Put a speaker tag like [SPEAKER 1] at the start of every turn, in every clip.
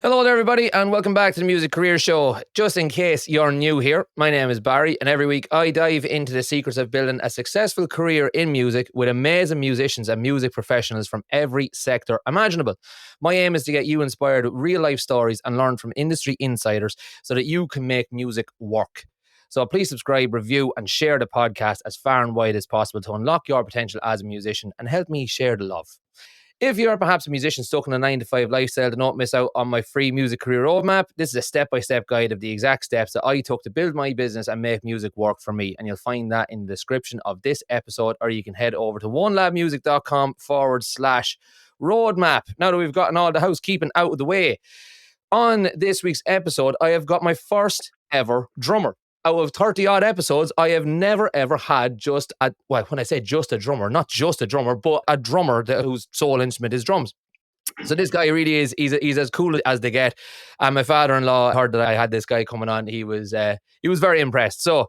[SPEAKER 1] Hello there, everybody, and welcome back to the Music Career Show. Just in case you're new here, my name is Barry, and every week I dive into the secrets of building a successful career in music with amazing musicians and music professionals from every sector imaginable. My aim is to get you inspired with real-life stories and learn from industry insiders so that you can make music work. So please subscribe, review, and share the podcast as far and wide as possible to unlock your potential as a musician and help me share the love. If you're perhaps a musician stuck in a 9-to-5 lifestyle, do not miss out on my free music career roadmap. This is a step-by-step guide of the exact steps that I took to build my business and make music work for me. And you'll find that in the description of this episode, or you can head over to onelabmusic.com/roadmap. Now that we've gotten all the housekeeping out of the way, on this week's episode, I have got my first ever drummer. Out of 30-odd episodes, I have never, ever had when I say just a drummer, not just a drummer, but a drummer whose sole instrument is drums. So this guy really is, he's as cool as they get. And my father-in-law heard that I had this guy coming on. He was very impressed. So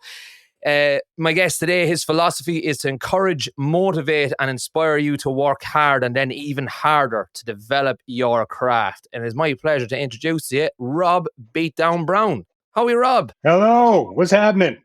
[SPEAKER 1] my guest today, his philosophy is to encourage, motivate, and inspire you to work hard and then even harder to develop your craft. And it's my pleasure to introduce to you Rob Beatdown Brown. How are you, Rob?
[SPEAKER 2] Hello. What's happening?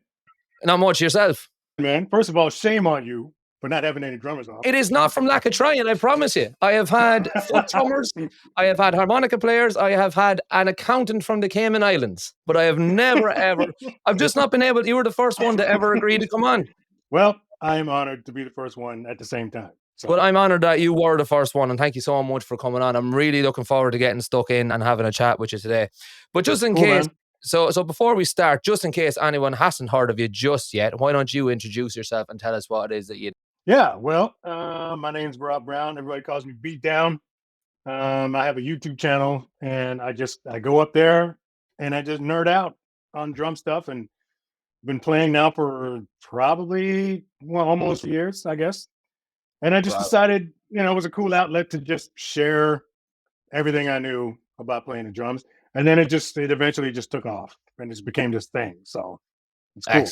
[SPEAKER 1] Not much. Yourself?
[SPEAKER 2] Man, first of all, shame on you for not having any drummers on.
[SPEAKER 1] It is not from lack of trying, I promise you. I have had foot drummers, I have had harmonica players, I have had an accountant from the Cayman Islands, but I have never, ever, I've just not been able, you were the first one to ever agree to come on.
[SPEAKER 2] Well, I am honored to be the first one at the same time.
[SPEAKER 1] So. But I'm honored that you were the first one, and thank you so much for coming on. I'm really looking forward to getting stuck in and having a chat with you today. But just in case, man. So before we start, just in case anyone hasn't heard of you just yet, why don't you introduce yourself and tell us what it is that you do?
[SPEAKER 2] Yeah, well, my name's Rob Brown. Everybody calls me Beatdown. I have a YouTube channel, and I go up there and I just nerd out on drum stuff, and been playing now for probably almost years, I guess. And I just decided, it was a cool outlet to just share everything I knew about playing the drums. And then it eventually just took off and it became this thing. So it's cool.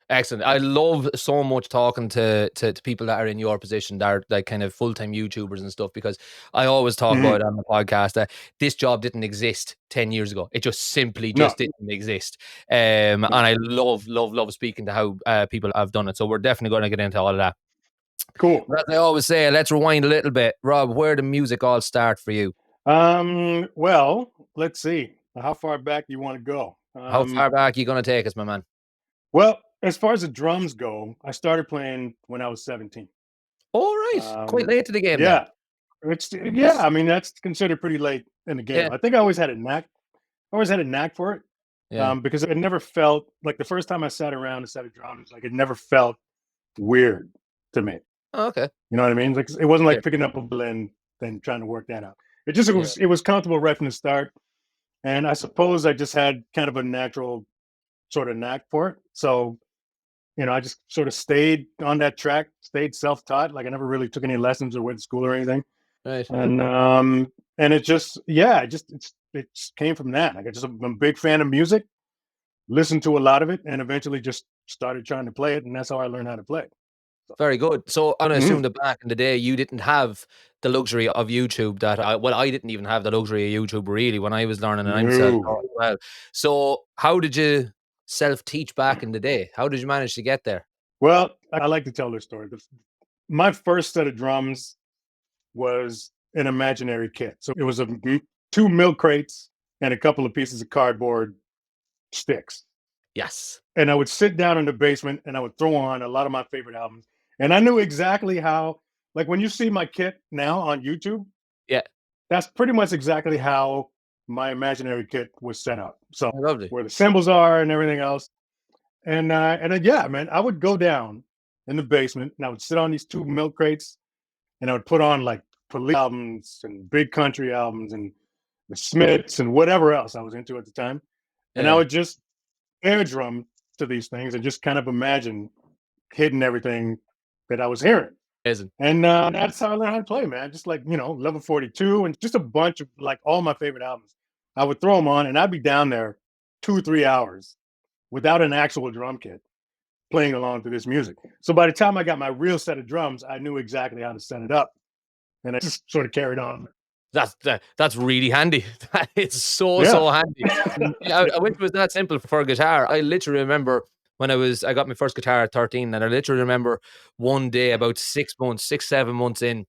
[SPEAKER 1] Excellent. I love so much talking to people that are in your position, that are like kind of full-time YouTubers and stuff, because I always talk about it on the podcast that this job didn't exist 10 years ago. It just simply didn't exist. And I love speaking to how people have done it. So we're definitely going to get into all of that.
[SPEAKER 2] Cool.
[SPEAKER 1] But as I always say, let's rewind a little bit. Rob, where did music all start for you?
[SPEAKER 2] Well, let's see. How far back do you want to go?
[SPEAKER 1] How far back are you going to take us, my man?
[SPEAKER 2] Well, as far as the drums go, I started playing when I was 17.
[SPEAKER 1] All right. Quite late to the game.
[SPEAKER 2] Yeah. I mean, that's considered pretty late in the game. Yeah. I think I always had a knack. For it. Yeah. Because it never felt like the first time I sat around a set of drums, like it never felt weird to me.
[SPEAKER 1] Oh, okay.
[SPEAKER 2] You know what I mean? Like it wasn't like picking up a blend and trying to work that out. It was comfortable right from the start. And I suppose I just had kind of a natural sort of knack for it. So, I just sort of stayed on that track, stayed self-taught. Like I never really took any lessons or went to school or anything.
[SPEAKER 1] Right.
[SPEAKER 2] And it just, it came from that. Like I'm a big fan of music, listened to a lot of it, and eventually just started trying to play it. And that's how I learned how to play.
[SPEAKER 1] Very good. So I assume that back in the day, you didn't have the luxury of YouTube I didn't even have the luxury of YouTube really when I was learning, and I'm self-taught as well. So how did you self-teach back in the day? How did you manage to get there?
[SPEAKER 2] Well, I like to tell this story. My first set of drums was an imaginary kit. So it was 2 milk crates and a couple of pieces of cardboard sticks.
[SPEAKER 1] Yes.
[SPEAKER 2] And I would sit down in the basement and I would throw on a lot of my favorite albums. And I knew exactly how, like when you see my kit now on YouTube, that's pretty much exactly how my imaginary kit was set up. So where the cymbals are and everything else. And then, man, I would go down in the basement and I would sit on these 2 milk crates and I would put on like Police albums and big country albums and the Smiths and whatever else I was into at the time. And I would just air drum to these things and just kind of imagine hitting everything that I was hearing. And that's how I learned how to play, man. Just like, Level 42 and just a bunch of like all my favorite albums. I would throw them on and I'd be down there 2-3 hours without an actual drum kit playing along to this music. So by the time I got my real set of drums, I knew exactly how to set it up. And I just sort of carried on.
[SPEAKER 1] That's really handy. That is so handy. I wish it was that simple for a guitar. I literally remember when I got my first guitar at 13, and I literally remember one day about 7 months in,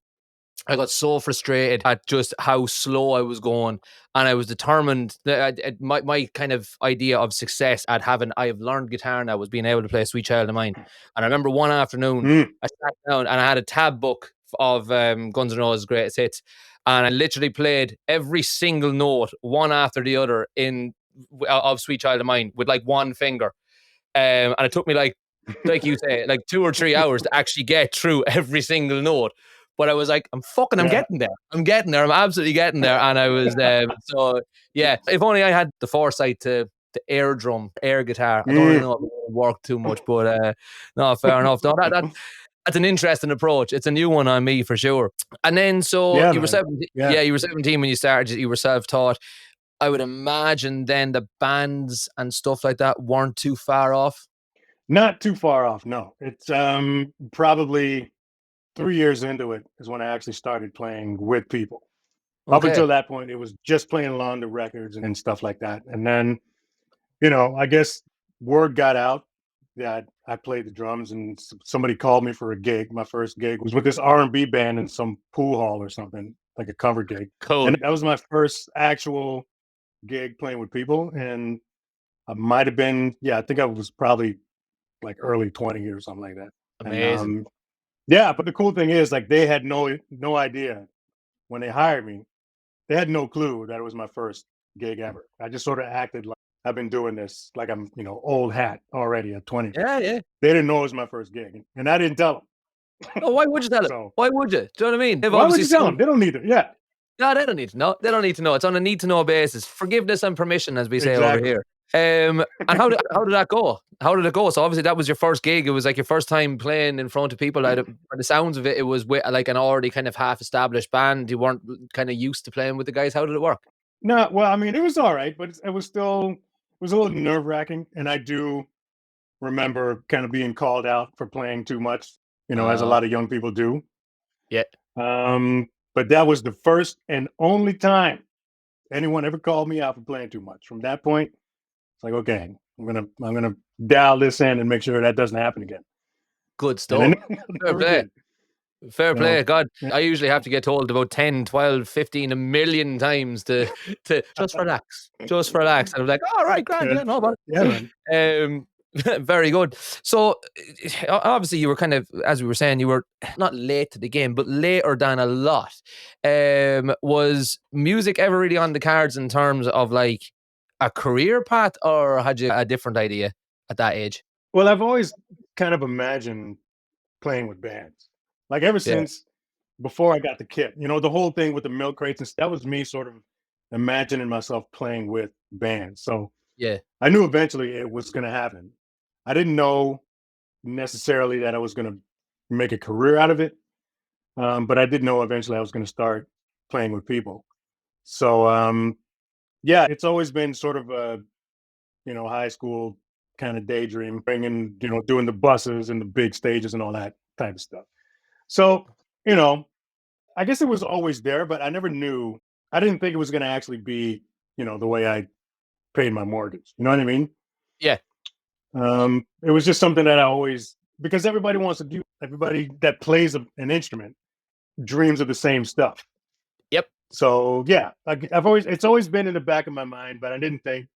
[SPEAKER 1] I got so frustrated at just how slow I was going, and I was determined that my kind of idea of success at I have learned guitar now was being able to play Sweet Child of Mine. And I remember one afternoon I sat down and I had a tab book of Guns N' Roses' greatest hits, and I literally played every single note one after the other of Sweet Child of Mine with like one finger, and it took me like you say, like 2 or 3 hours to actually get through every single note. But I was like, I'm getting there. I'm getting there. I'm absolutely getting there. And I was, so yeah, if only I had the foresight to air guitar. I don't really know if it would work too much, but no, fair enough. No, that's an interesting approach. It's a new one on me for sure. And then, so you were 17. Yeah, you were 17 when you started. You were self-taught. I would imagine then the bands and stuff like that weren't too far off.
[SPEAKER 2] Not too far off, no. It's probably 3 years into it is when I actually started playing with people. Up until that point, it was just playing along the records and stuff like that. And then, I guess word got out that I played the drums, and somebody called me for a gig. My first gig was with this R&B band in some pool hall or something, like a cover gig.
[SPEAKER 1] Cool.
[SPEAKER 2] And that was my first actual gig playing with people. And I might have been, I think I was probably like early 20s or something like that.
[SPEAKER 1] Amazing.
[SPEAKER 2] And, yeah, but the cool thing is, like, they had no idea when they hired me. They had no clue that it was my first gig ever. I just sort of acted like I've been doing this, like I'm, old hat already at 20.
[SPEAKER 1] Yeah.
[SPEAKER 2] They didn't know it was my first gig, and I didn't tell them.
[SPEAKER 1] Oh, why would you tell them? Why would you? Do you know what I mean?
[SPEAKER 2] Why would you tell them? They don't need to. Yeah.
[SPEAKER 1] No, they don't need to know. They don't need to know. It's on a need to know basis. Forgiveness and permission, as we say over here. And how did that go? How did it go? So obviously that was your first gig. It was like your first time playing in front of people. By the sounds of it, it was with like an already kind of half established band. You weren't kind of used to playing with the guys. How did it work?
[SPEAKER 2] No, well, I mean, it was all right, but it was a little nerve wracking. And I do remember kind of being called out for playing too much, as a lot of young people do.
[SPEAKER 1] Yeah.
[SPEAKER 2] But that was the first and only time anyone ever called me out for playing too much. From that point, it's like, okay, I'm gonna dial this in and make sure that doesn't happen again.
[SPEAKER 1] Good stuff. Fair play. God, I usually have to get told about 10, 12, 15, a million times to just relax. And I'm like, all right, grand, yeah, no bother.
[SPEAKER 2] Yeah, man.
[SPEAKER 1] Very good. So obviously you were kind of, as we were saying, you were not late to the game, but later than a lot. Was music ever really on the cards in terms of like a career path, or had you a different idea at that age?
[SPEAKER 2] Well, I've always kind of imagined playing with bands. Like ever since before I got the kit, the whole thing with the milk crates and that was me sort of imagining myself playing with bands. So
[SPEAKER 1] yeah,
[SPEAKER 2] I knew eventually it was going to happen. I didn't know necessarily that I was going to make a career out of it. But I did know eventually I was going to start playing with people. So, it's always been sort of a, high school kind of daydream, bringing, doing the buses and the big stages and all that type of stuff. So, I guess it was always there, but I didn't think it was going to actually be, the way I paid my mortgage. You know what I mean?
[SPEAKER 1] Yeah.
[SPEAKER 2] It was just something that I always, because everybody that plays an instrument dreams of the same stuff.
[SPEAKER 1] Yep.
[SPEAKER 2] So yeah, it's always been in the back of my mind, but I didn't think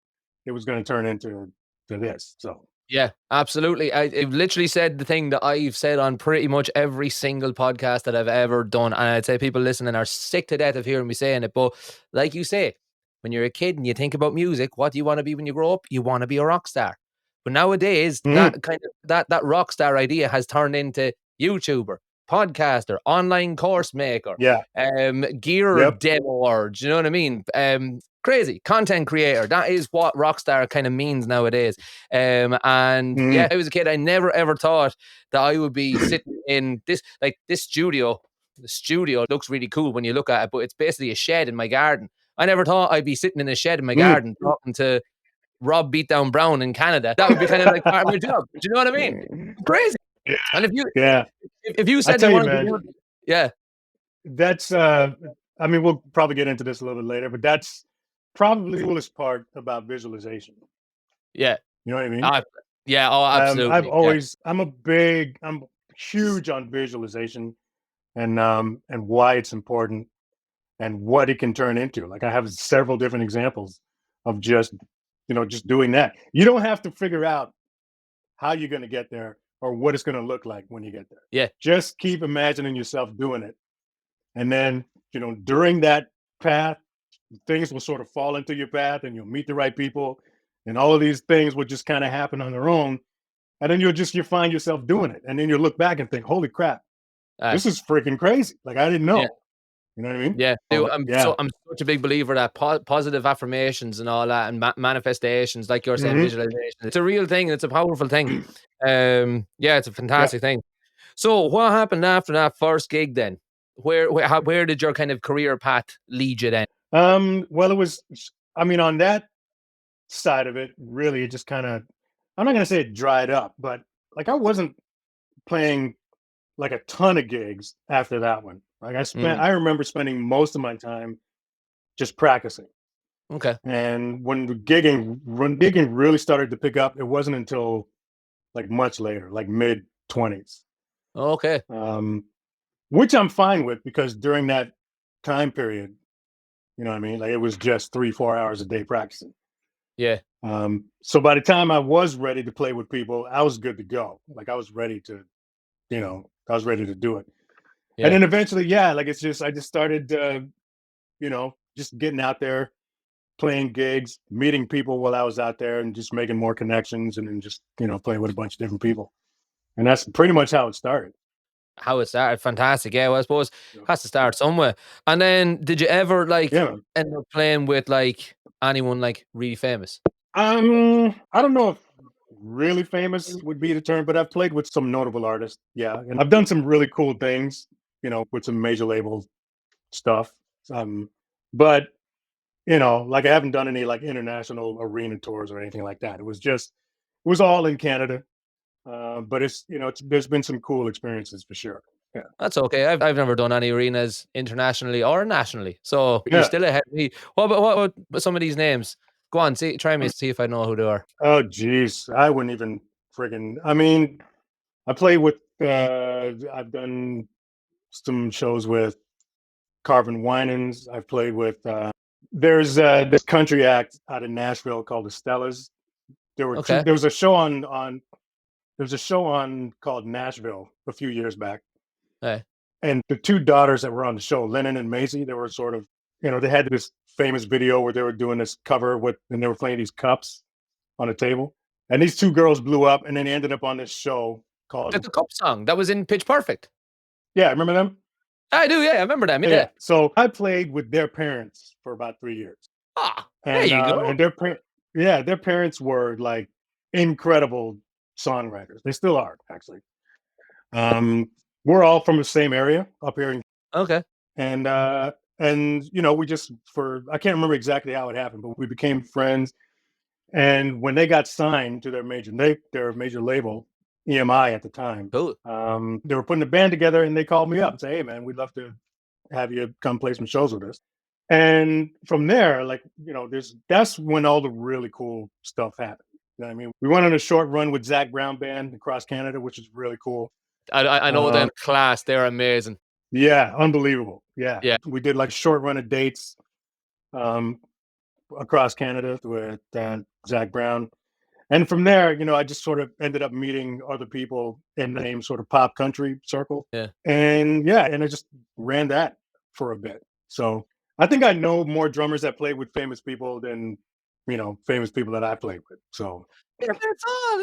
[SPEAKER 2] it was going to turn into this. So
[SPEAKER 1] yeah, absolutely. I've literally said the thing that I've said on pretty much every single podcast that I've ever done. And I'd say people listening are sick to death of hearing me saying it. But like you say, when you're a kid and you think about music, what do you want to be when you grow up? You want to be a rock star. But nowadays, that kind of that rock star idea has turned into YouTuber, podcaster, online course maker, gear demoer. Do you know what I mean? Crazy content creator. That is what rockstar kind of means nowadays. I was a kid. I never ever thought that I would be sitting in this studio. The studio looks really cool when you look at it, but it's basically a shed in my garden. I never thought I'd be sitting in a shed in my garden talking to Rob Beatdown Brown in Canada. That would be kind of like part of my job. Do you know what I mean? Crazy. And if you said
[SPEAKER 2] that's I mean, we'll probably get into this a little bit later, but that's probably the coolest part about visualization.
[SPEAKER 1] Yeah.
[SPEAKER 2] You know what I mean?
[SPEAKER 1] Yeah. Oh, absolutely. Yeah.
[SPEAKER 2] I'm huge on visualization and why it's important and what it can turn into. Like I have several different examples of just doing that. You don't have to figure out how you're going to get there or what it's going to look like when you get there.
[SPEAKER 1] Yeah.
[SPEAKER 2] Just keep imagining yourself doing it. And then, during that path, things will sort of fall into your path and you'll meet the right people and all of these things will just kind of happen on their own. And then you find yourself doing it. And then you look back and think, holy crap, this is freaking crazy. Like I didn't know.
[SPEAKER 1] Yeah.
[SPEAKER 2] You know what I mean?
[SPEAKER 1] Yeah, I'm
[SPEAKER 2] Yeah.
[SPEAKER 1] I'm such a big believer that positive affirmations and all that and manifestations, like you're saying, visualization. It's a real thing. It's a powerful thing. Yeah, it's a fantastic thing. So, what happened after that first gig then? Where did your kind of career path lead you then?
[SPEAKER 2] Well, it was. I mean, on that side of it, really, it just kind of. I'm not gonna say it dried up, but like I wasn't playing like a ton of gigs after that one. Like I remember spending most of my time just practicing.
[SPEAKER 1] Okay.
[SPEAKER 2] And when gigging really started to pick up, it wasn't until like much later, like mid 20s.
[SPEAKER 1] Okay.
[SPEAKER 2] Which I'm fine with because during that time period, you know what I mean? Like it was just 3-4 hours a day practicing.
[SPEAKER 1] Yeah.
[SPEAKER 2] So by the time I was ready to play with people, I was good to go. Like I was ready to, I was ready to do it.
[SPEAKER 1] Yeah.
[SPEAKER 2] And then eventually, like I just started, just getting out there, playing gigs, meeting people while I was out there and just making more connections and then just, playing with a bunch of different people. And that's pretty much how it started.
[SPEAKER 1] How it started, fantastic. Yeah, well, I suppose it has to start somewhere. And then, did you ever end up playing with like anyone like really famous?
[SPEAKER 2] I don't know if really famous would be the term, but I've played with some notable artists. Yeah, and I've done some really cool things, with some major label stuff. But like I haven't done any like international arena tours or anything like that. It was all in Canada. But there's been some cool experiences for sure. Yeah.
[SPEAKER 1] That's okay. I've never done any arenas internationally or nationally, so you're
[SPEAKER 2] Yeah.
[SPEAKER 1] still ahead of me. What about some of these names? Go on, try me, see if I know who they are.
[SPEAKER 2] Oh, geez, I wouldn't even friggin'. I mean, I play with. I've done some shows with Carvin Winans. I've played with. There's this country act out of Nashville called the Stellas. There were two.
[SPEAKER 1] Okay.
[SPEAKER 2] There was a show on. There's a show on called Nashville a few years back.
[SPEAKER 1] Hey.
[SPEAKER 2] And the two daughters that were on the show, Lennon and Maisie, they were sort of, they had this famous video where they were doing this cover and they were playing these cups on a table. And these two girls blew up, and then they ended up on this show called
[SPEAKER 1] the cup song that was in Pitch Perfect.
[SPEAKER 2] Yeah, remember them?
[SPEAKER 1] I do. Yeah, I remember them. Yeah.
[SPEAKER 2] So I played with their parents for about 3 years.
[SPEAKER 1] There you go.
[SPEAKER 2] And their parents were like incredible songwriters. They still are, actually. We're all from the same area up here in
[SPEAKER 1] Okay.
[SPEAKER 2] And we just I can't remember exactly how it happened, but we became friends. And when they got signed to their major label, EMI at the time,
[SPEAKER 1] cool.
[SPEAKER 2] They were putting a band together, and they called me up and say, "Hey, man, we'd love to have you come play some shows with us." And from there, that's when all the really cool stuff happened. You know what I mean? We went on a short run with Zach Brown Band across Canada, which is really cool.
[SPEAKER 1] I know them. Class, they're amazing.
[SPEAKER 2] Yeah, unbelievable. Yeah.
[SPEAKER 1] Yeah.
[SPEAKER 2] We did like a short run of dates across Canada with Zach Brown. And from there, I just sort of ended up meeting other people in the same sort of pop country circle.
[SPEAKER 1] Yeah.
[SPEAKER 2] And I just ran that for a bit. So I think I know more drummers that played with famous people than, famous people that I played with. So
[SPEAKER 1] yeah,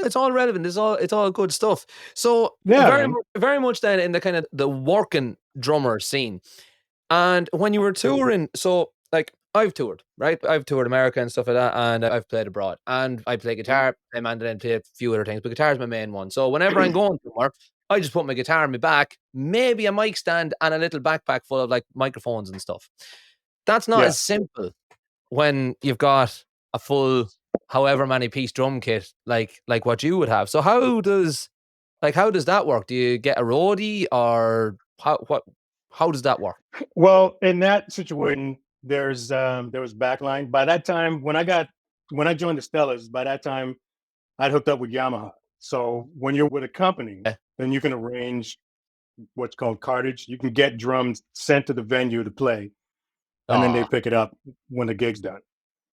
[SPEAKER 1] it's all relevant. It's all good stuff. So very much then in the kind of the working drummer scene. And when you were touring, so like I've toured, right? I've toured America and stuff like that, and I've played abroad. And I play guitar, and then play a few other things, but guitar is my main one. So whenever I'm going somewhere, I just put my guitar in my back, maybe a mic stand, and a little backpack full of like microphones and stuff. That's not as simple when you've got a full however many piece drum kit like what you would have. So how does that work? Do you get a roadie, or how How does that work?
[SPEAKER 2] Well, in that situation, there was backline. By that time, when I joined the Stellas, by that time I'd hooked up with Yamaha. So when you're with a company,
[SPEAKER 1] Yeah.
[SPEAKER 2] then you can arrange what's called cartage. You can get drums sent to the venue to play, and then they
[SPEAKER 1] Oh,
[SPEAKER 2] pick it up when the gig's done.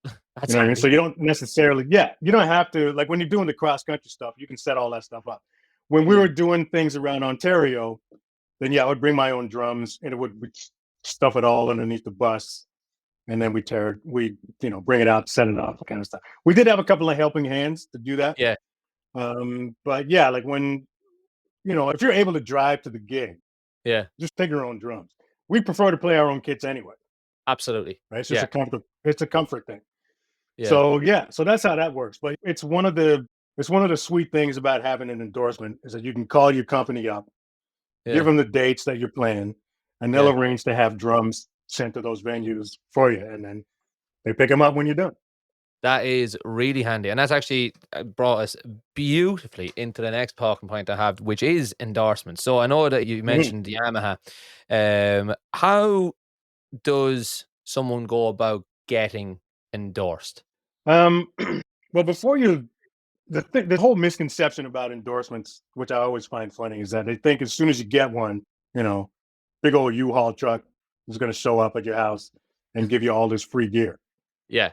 [SPEAKER 2] You
[SPEAKER 1] that's
[SPEAKER 2] know what I mean? So
[SPEAKER 1] handy.
[SPEAKER 2] you don't necessarily, yeah, you don't have to, like when you're doing the cross country stuff, you can set all that stuff up. When we were doing things around Ontario, then yeah, I would bring my own drums and we'd stuff it all underneath the bus. And then we, bring it out, set it up, kind of stuff. We did have a couple of helping hands to do that.
[SPEAKER 1] Yeah.
[SPEAKER 2] But yeah, like when, if you're able to drive to the gig,
[SPEAKER 1] Yeah.
[SPEAKER 2] just take your own drums. We prefer to play our own kits anyway,
[SPEAKER 1] Absolutely.
[SPEAKER 2] right? It's just
[SPEAKER 1] Yeah.
[SPEAKER 2] a comfort thing.
[SPEAKER 1] Yeah.
[SPEAKER 2] So yeah, so that's how that works. But it's one of the sweet things about having an endorsement is that you can call your company up, give
[SPEAKER 1] Yeah.
[SPEAKER 2] them the dates that you're playing, and they'll
[SPEAKER 1] Yeah.
[SPEAKER 2] arrange to have drums sent to those venues for you, and then they pick them up when you're done.
[SPEAKER 1] That is really handy. And that's actually brought us beautifully into the next talking point I have, which is endorsements. So I know that you
[SPEAKER 2] Mhm.
[SPEAKER 1] mentioned the Yamaha. How does someone go about getting endorsed?
[SPEAKER 2] Um, well, the whole misconception about endorsements, which I always find funny, is that they think as soon as you get one, you know, big old U-Haul truck is going to show up at your house and give you all this free gear.
[SPEAKER 1] Yeah.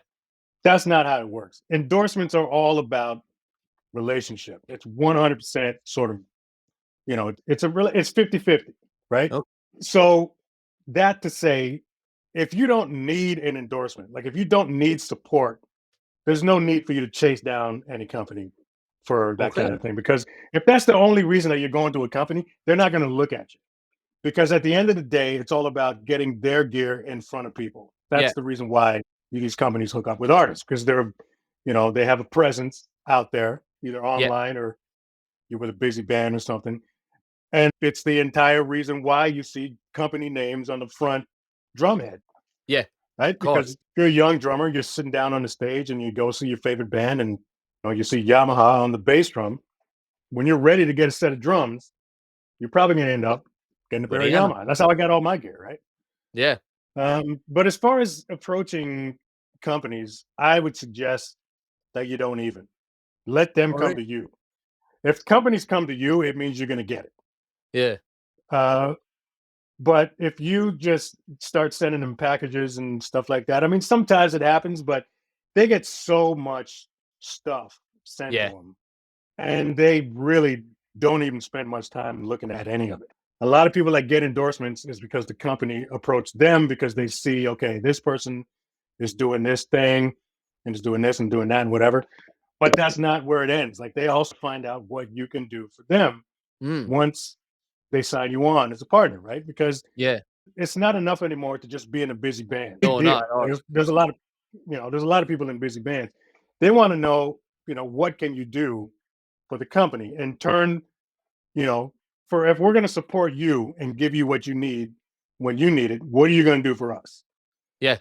[SPEAKER 2] That's not how it works. Endorsements are all about relationship. It's 100% sort of, it's 50-50, right?
[SPEAKER 1] Oh,
[SPEAKER 2] So that to say, if you don't need an endorsement, like if you don't need support, there's no need for you to chase down any company for that
[SPEAKER 1] okay.
[SPEAKER 2] kind of thing. Because if that's the only reason that you're going to a company, they're not going to look at you. Because at the end of the day, it's all about getting their gear in front of people.
[SPEAKER 1] Yeah.
[SPEAKER 2] That's the reason why these companies hook up with artists because they have a presence out there, either
[SPEAKER 1] Yeah.
[SPEAKER 2] online or you're with a busy band or something. And it's the entire reason why you see company names on the front drumhead,
[SPEAKER 1] Yeah. Of
[SPEAKER 2] right? Because
[SPEAKER 1] course.
[SPEAKER 2] if you're a young drummer, you're sitting down on the stage and you go see your favorite band and you see Yamaha on the bass drum. When you're ready to get a set of drums, you're probably going to end up getting a
[SPEAKER 1] With
[SPEAKER 2] pair
[SPEAKER 1] a
[SPEAKER 2] of
[SPEAKER 1] Yamaha.
[SPEAKER 2] Yamaha. That's how I got all my gear, right?
[SPEAKER 1] Yeah.
[SPEAKER 2] But as far as approaching companies, I would suggest that you don't even let them
[SPEAKER 1] All
[SPEAKER 2] come
[SPEAKER 1] right.
[SPEAKER 2] to you. If companies come to you, it means you're going to get it.
[SPEAKER 1] Yeah.
[SPEAKER 2] Uh, but if you just start sending them packages and stuff like that, I mean, sometimes it happens, but they get so much stuff sent to
[SPEAKER 1] Yeah.
[SPEAKER 2] them, and they really don't even spend much time looking at any of it. A lot of people that get endorsements is because the company approached them because they see, okay, this person is doing this thing and is doing this and doing that and whatever. But that's not where it ends. Like they also find out what you can do for them
[SPEAKER 1] Mm.
[SPEAKER 2] once they sign you on as a partner, right? Because
[SPEAKER 1] Yeah.
[SPEAKER 2] it's not enough anymore to just be in a busy band. Big
[SPEAKER 1] No, not
[SPEAKER 2] deal.
[SPEAKER 1] at all.
[SPEAKER 2] There's a lot of people in busy bands. They want to know, what can you do for the company in turn, you know, for if we're going to support you and give you what you need when you need it, what are you going to do for us?
[SPEAKER 1] Yeah.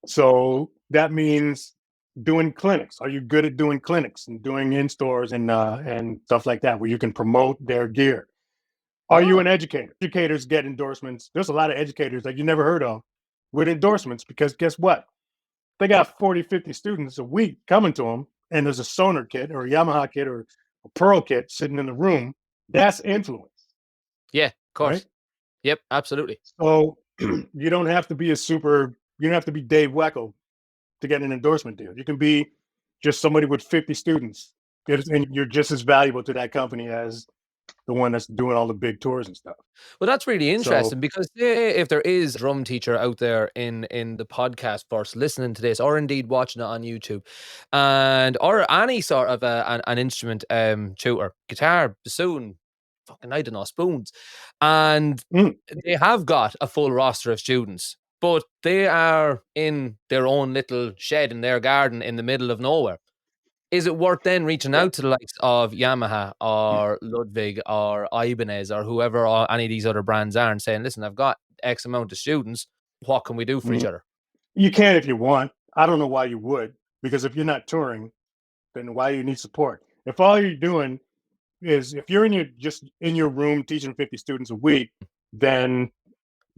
[SPEAKER 2] So that means doing clinics. Are you good at doing clinics and doing in stores and stuff like that where you can promote their gear? Are you
[SPEAKER 1] Oh,
[SPEAKER 2] an educator? Educators get endorsements. There's a lot of educators that you never heard of with endorsements because guess what? They got 40, 50 students a week coming to them, and there's a Sonar kit or a Yamaha kit or a Pearl kit sitting in the room. That's influence,
[SPEAKER 1] yeah. Of
[SPEAKER 2] right?
[SPEAKER 1] course. Yep. Absolutely.
[SPEAKER 2] So you don't have to be you don't have to be Dave Weckel to get an endorsement deal. You can be just somebody with 50 students, and you're just as valuable to that company as the one that's doing all the big tours and stuff.
[SPEAKER 1] Well, that's really
[SPEAKER 2] So,
[SPEAKER 1] interesting because if there is a drum teacher out there in the podcast first listening to this, or indeed watching it on YouTube, and or any sort of an instrument tutor, guitar, bassoon, fucking I don't know, spoons, and
[SPEAKER 2] mm,
[SPEAKER 1] they have got a full roster of students, but they are in their own little shed in their garden in the middle of nowhere. Is it worth then reaching
[SPEAKER 2] yeah.
[SPEAKER 1] out to the likes of Yamaha or Ludwig or Ibanez or whoever any of these other brands are and saying, "Listen, I've got X amount of students. What can we do for each
[SPEAKER 2] Mhm.
[SPEAKER 1] other?"
[SPEAKER 2] You can if you want. I don't know why you would, because if you're not touring, then why do you need support? If all you're doing is if you're just in your room teaching 50 students a week, then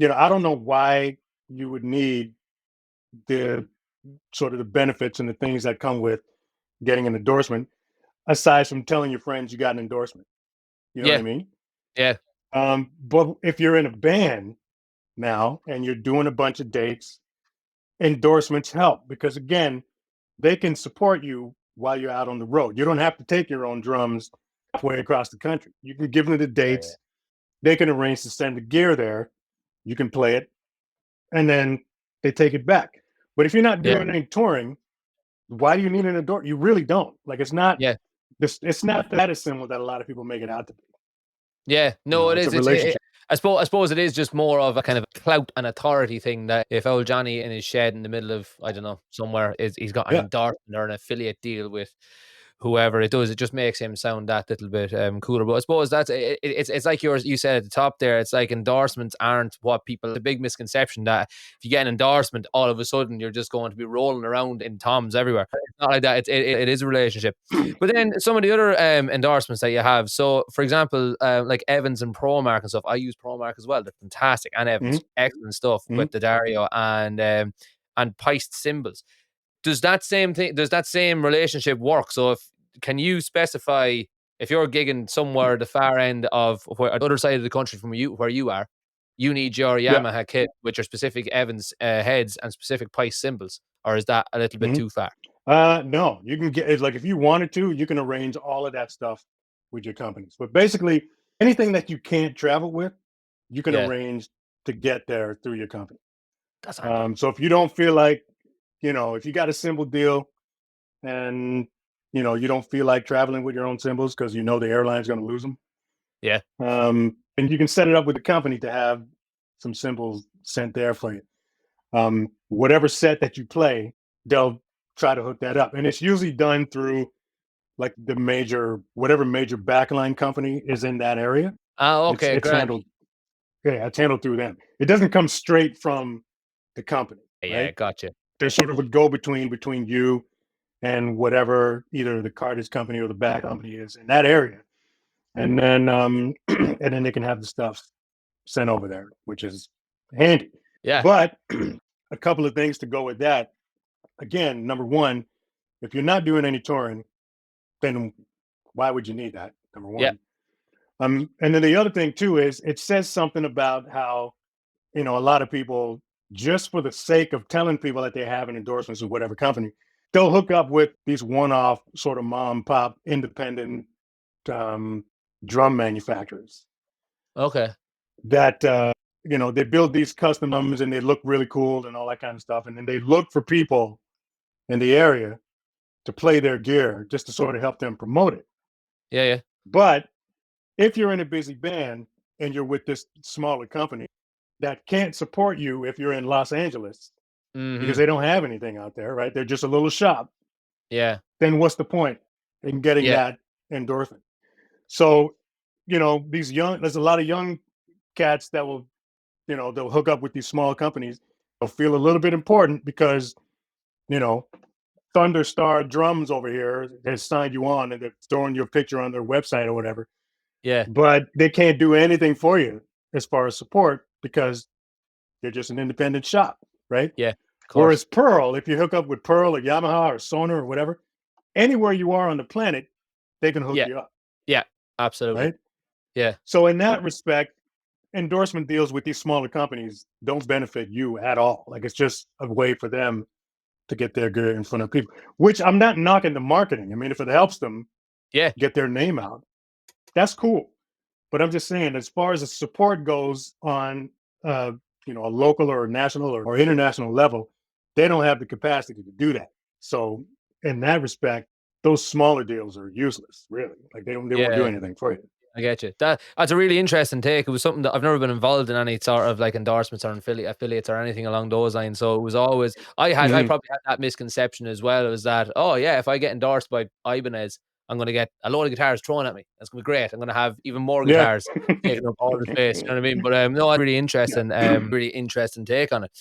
[SPEAKER 2] I don't know why you would need the sort of the benefits and the things that come with getting an endorsement, aside from telling your friends you got an endorsement. You know what I
[SPEAKER 1] Yeah,
[SPEAKER 2] mean?
[SPEAKER 1] yeah,
[SPEAKER 2] But if you're in a band now and you're doing a bunch of dates, endorsements help because again, they can support you while you're out on the road. You don't have to take your own drums halfway across the country. You can give them the
[SPEAKER 1] yeah,
[SPEAKER 2] dates. They can arrange to send the gear there. You can play it, and then they take it back. But if you're not
[SPEAKER 1] yeah,
[SPEAKER 2] doing any touring, why do you need an endorsement? You really don't. Like it's not
[SPEAKER 1] yeah.
[SPEAKER 2] this. It's not that similar that a lot of people make it out to be.
[SPEAKER 1] Yeah, no, it
[SPEAKER 2] It's a
[SPEAKER 1] is.
[SPEAKER 2] relationship.
[SPEAKER 1] I suppose it is just more of a kind of clout and authority thing that if old Johnny in his shed in the middle of, I don't know, somewhere is he's got an
[SPEAKER 2] Yeah.
[SPEAKER 1] endorsement or an affiliate deal with whoever it does, it just makes him sound that little bit cooler. But I suppose that's it's like you said at the top there. It's like endorsements aren't what people. The big misconception that if you get an endorsement, all of a sudden you're just going to be rolling around in toms everywhere. It's not like that. It is a relationship. But then some of the other endorsements that you have. So for example, like Evans and Promark and stuff. I use Promark as well. They're fantastic, and Evans,
[SPEAKER 2] Mhm,
[SPEAKER 1] excellent stuff
[SPEAKER 2] mhm.
[SPEAKER 1] with the Dario and Paiste cymbals. Does that same thing? Does that same relationship work? So if can you specify if you're gigging somewhere the far end of where the other side of the country from where you are, you need your
[SPEAKER 2] Yeah.
[SPEAKER 1] Yamaha kit with your specific Evans heads and specific Pice cymbals, or is that a little bit
[SPEAKER 2] Mhm.
[SPEAKER 1] too far?
[SPEAKER 2] No, you can get it like if you wanted to, you can arrange all of that stuff with your companies. But basically, anything that you can't travel with, you can
[SPEAKER 1] Yeah,
[SPEAKER 2] arrange to get there through your company.
[SPEAKER 1] that's handy.
[SPEAKER 2] So if you don't feel like, if you got a cymbal deal and you don't feel like traveling with your own cymbals because the airline's going to lose them,
[SPEAKER 1] Yeah,
[SPEAKER 2] and you can set it up with the company to have some cymbals sent there for you. Whatever set that you play, they'll try to hook that up, and it's usually done through like whatever major backline company is in that area.
[SPEAKER 1] ah,
[SPEAKER 2] It's
[SPEAKER 1] okay,
[SPEAKER 2] it's
[SPEAKER 1] grand.
[SPEAKER 2] handled, yeah, it's handled through them. It doesn't come straight from the company,
[SPEAKER 1] Yeah,
[SPEAKER 2] right?
[SPEAKER 1] gotcha.
[SPEAKER 2] There's sort of a go between you and whatever either the cartage company or the back company is in that area, and then and then they can have the stuff sent over there, which is handy.
[SPEAKER 1] Yeah,
[SPEAKER 2] But a couple of things to go with that. Again, number one, if you're not doing any touring, then why would you need that? Number
[SPEAKER 1] yeah.
[SPEAKER 2] one. And then the other thing too is it says something about how a lot of people, just for the sake of telling people that they have an endorsement with whatever company, they'll hook up with these one-off sort of mom pop independent um, drum manufacturers
[SPEAKER 1] Okay.
[SPEAKER 2] that they build these custom drums and they look really cool and all that kind of stuff, and then they look for people in the area to play their gear just to sort of help them promote it.
[SPEAKER 1] Yeah, yeah.
[SPEAKER 2] But if you're in a busy band and you're with this smaller company that can't support you if you're in Los Angeles because
[SPEAKER 1] Mm-hmm.
[SPEAKER 2] they don't have anything out there, right? They're just a little shop.
[SPEAKER 1] Yeah,
[SPEAKER 2] Then what's the point in getting
[SPEAKER 1] yeah,
[SPEAKER 2] that endorsement? So, there's a lot of young cats that will, they'll hook up with these small companies. They'll feel a little bit important because, you know, Thunderstar Drums over here has signed you on and they're throwing your picture on their website or whatever,
[SPEAKER 1] yeah,
[SPEAKER 2] but they can't do anything for you as far as support because they're just an independent shop, right?
[SPEAKER 1] yeah. Of course.
[SPEAKER 2] Whereas Pearl, if you hook up with Pearl or Yamaha or Sonar or whatever, anywhere you are on the planet, they can hook
[SPEAKER 1] Yeah,
[SPEAKER 2] you up,
[SPEAKER 1] yeah. Absolutely.
[SPEAKER 2] right?
[SPEAKER 1] Yeah,
[SPEAKER 2] So in that respect, endorsement deals with these smaller companies don't benefit you at all. Like it's just a way for them to get their good in front of people, which I'm not knocking the marketing. I mean, if it helps them
[SPEAKER 1] yeah,
[SPEAKER 2] get their name out, that's cool. But I'm just saying, as far as the support goes on, uh, a local or national or international level, they don't have the capacity to do that. So in that respect, those smaller deals are useless, really. Like they won't do
[SPEAKER 1] yeah.
[SPEAKER 2] anything for you.
[SPEAKER 1] I get you. That's a really interesting take. It was something that I've never been involved in any sort of like endorsements or affiliates or anything along those lines. So it was always I
[SPEAKER 2] Hmm.
[SPEAKER 1] probably had that misconception as well. It was that, oh yeah, if I get endorsed by Ibanez, I'm gonna get a load of guitars thrown at me. That's gonna be great. I'm gonna have even more
[SPEAKER 2] Yeah.
[SPEAKER 1] guitars taking up all the space. You know what I mean? But no, it's
[SPEAKER 2] Yeah.
[SPEAKER 1] really interesting take on it.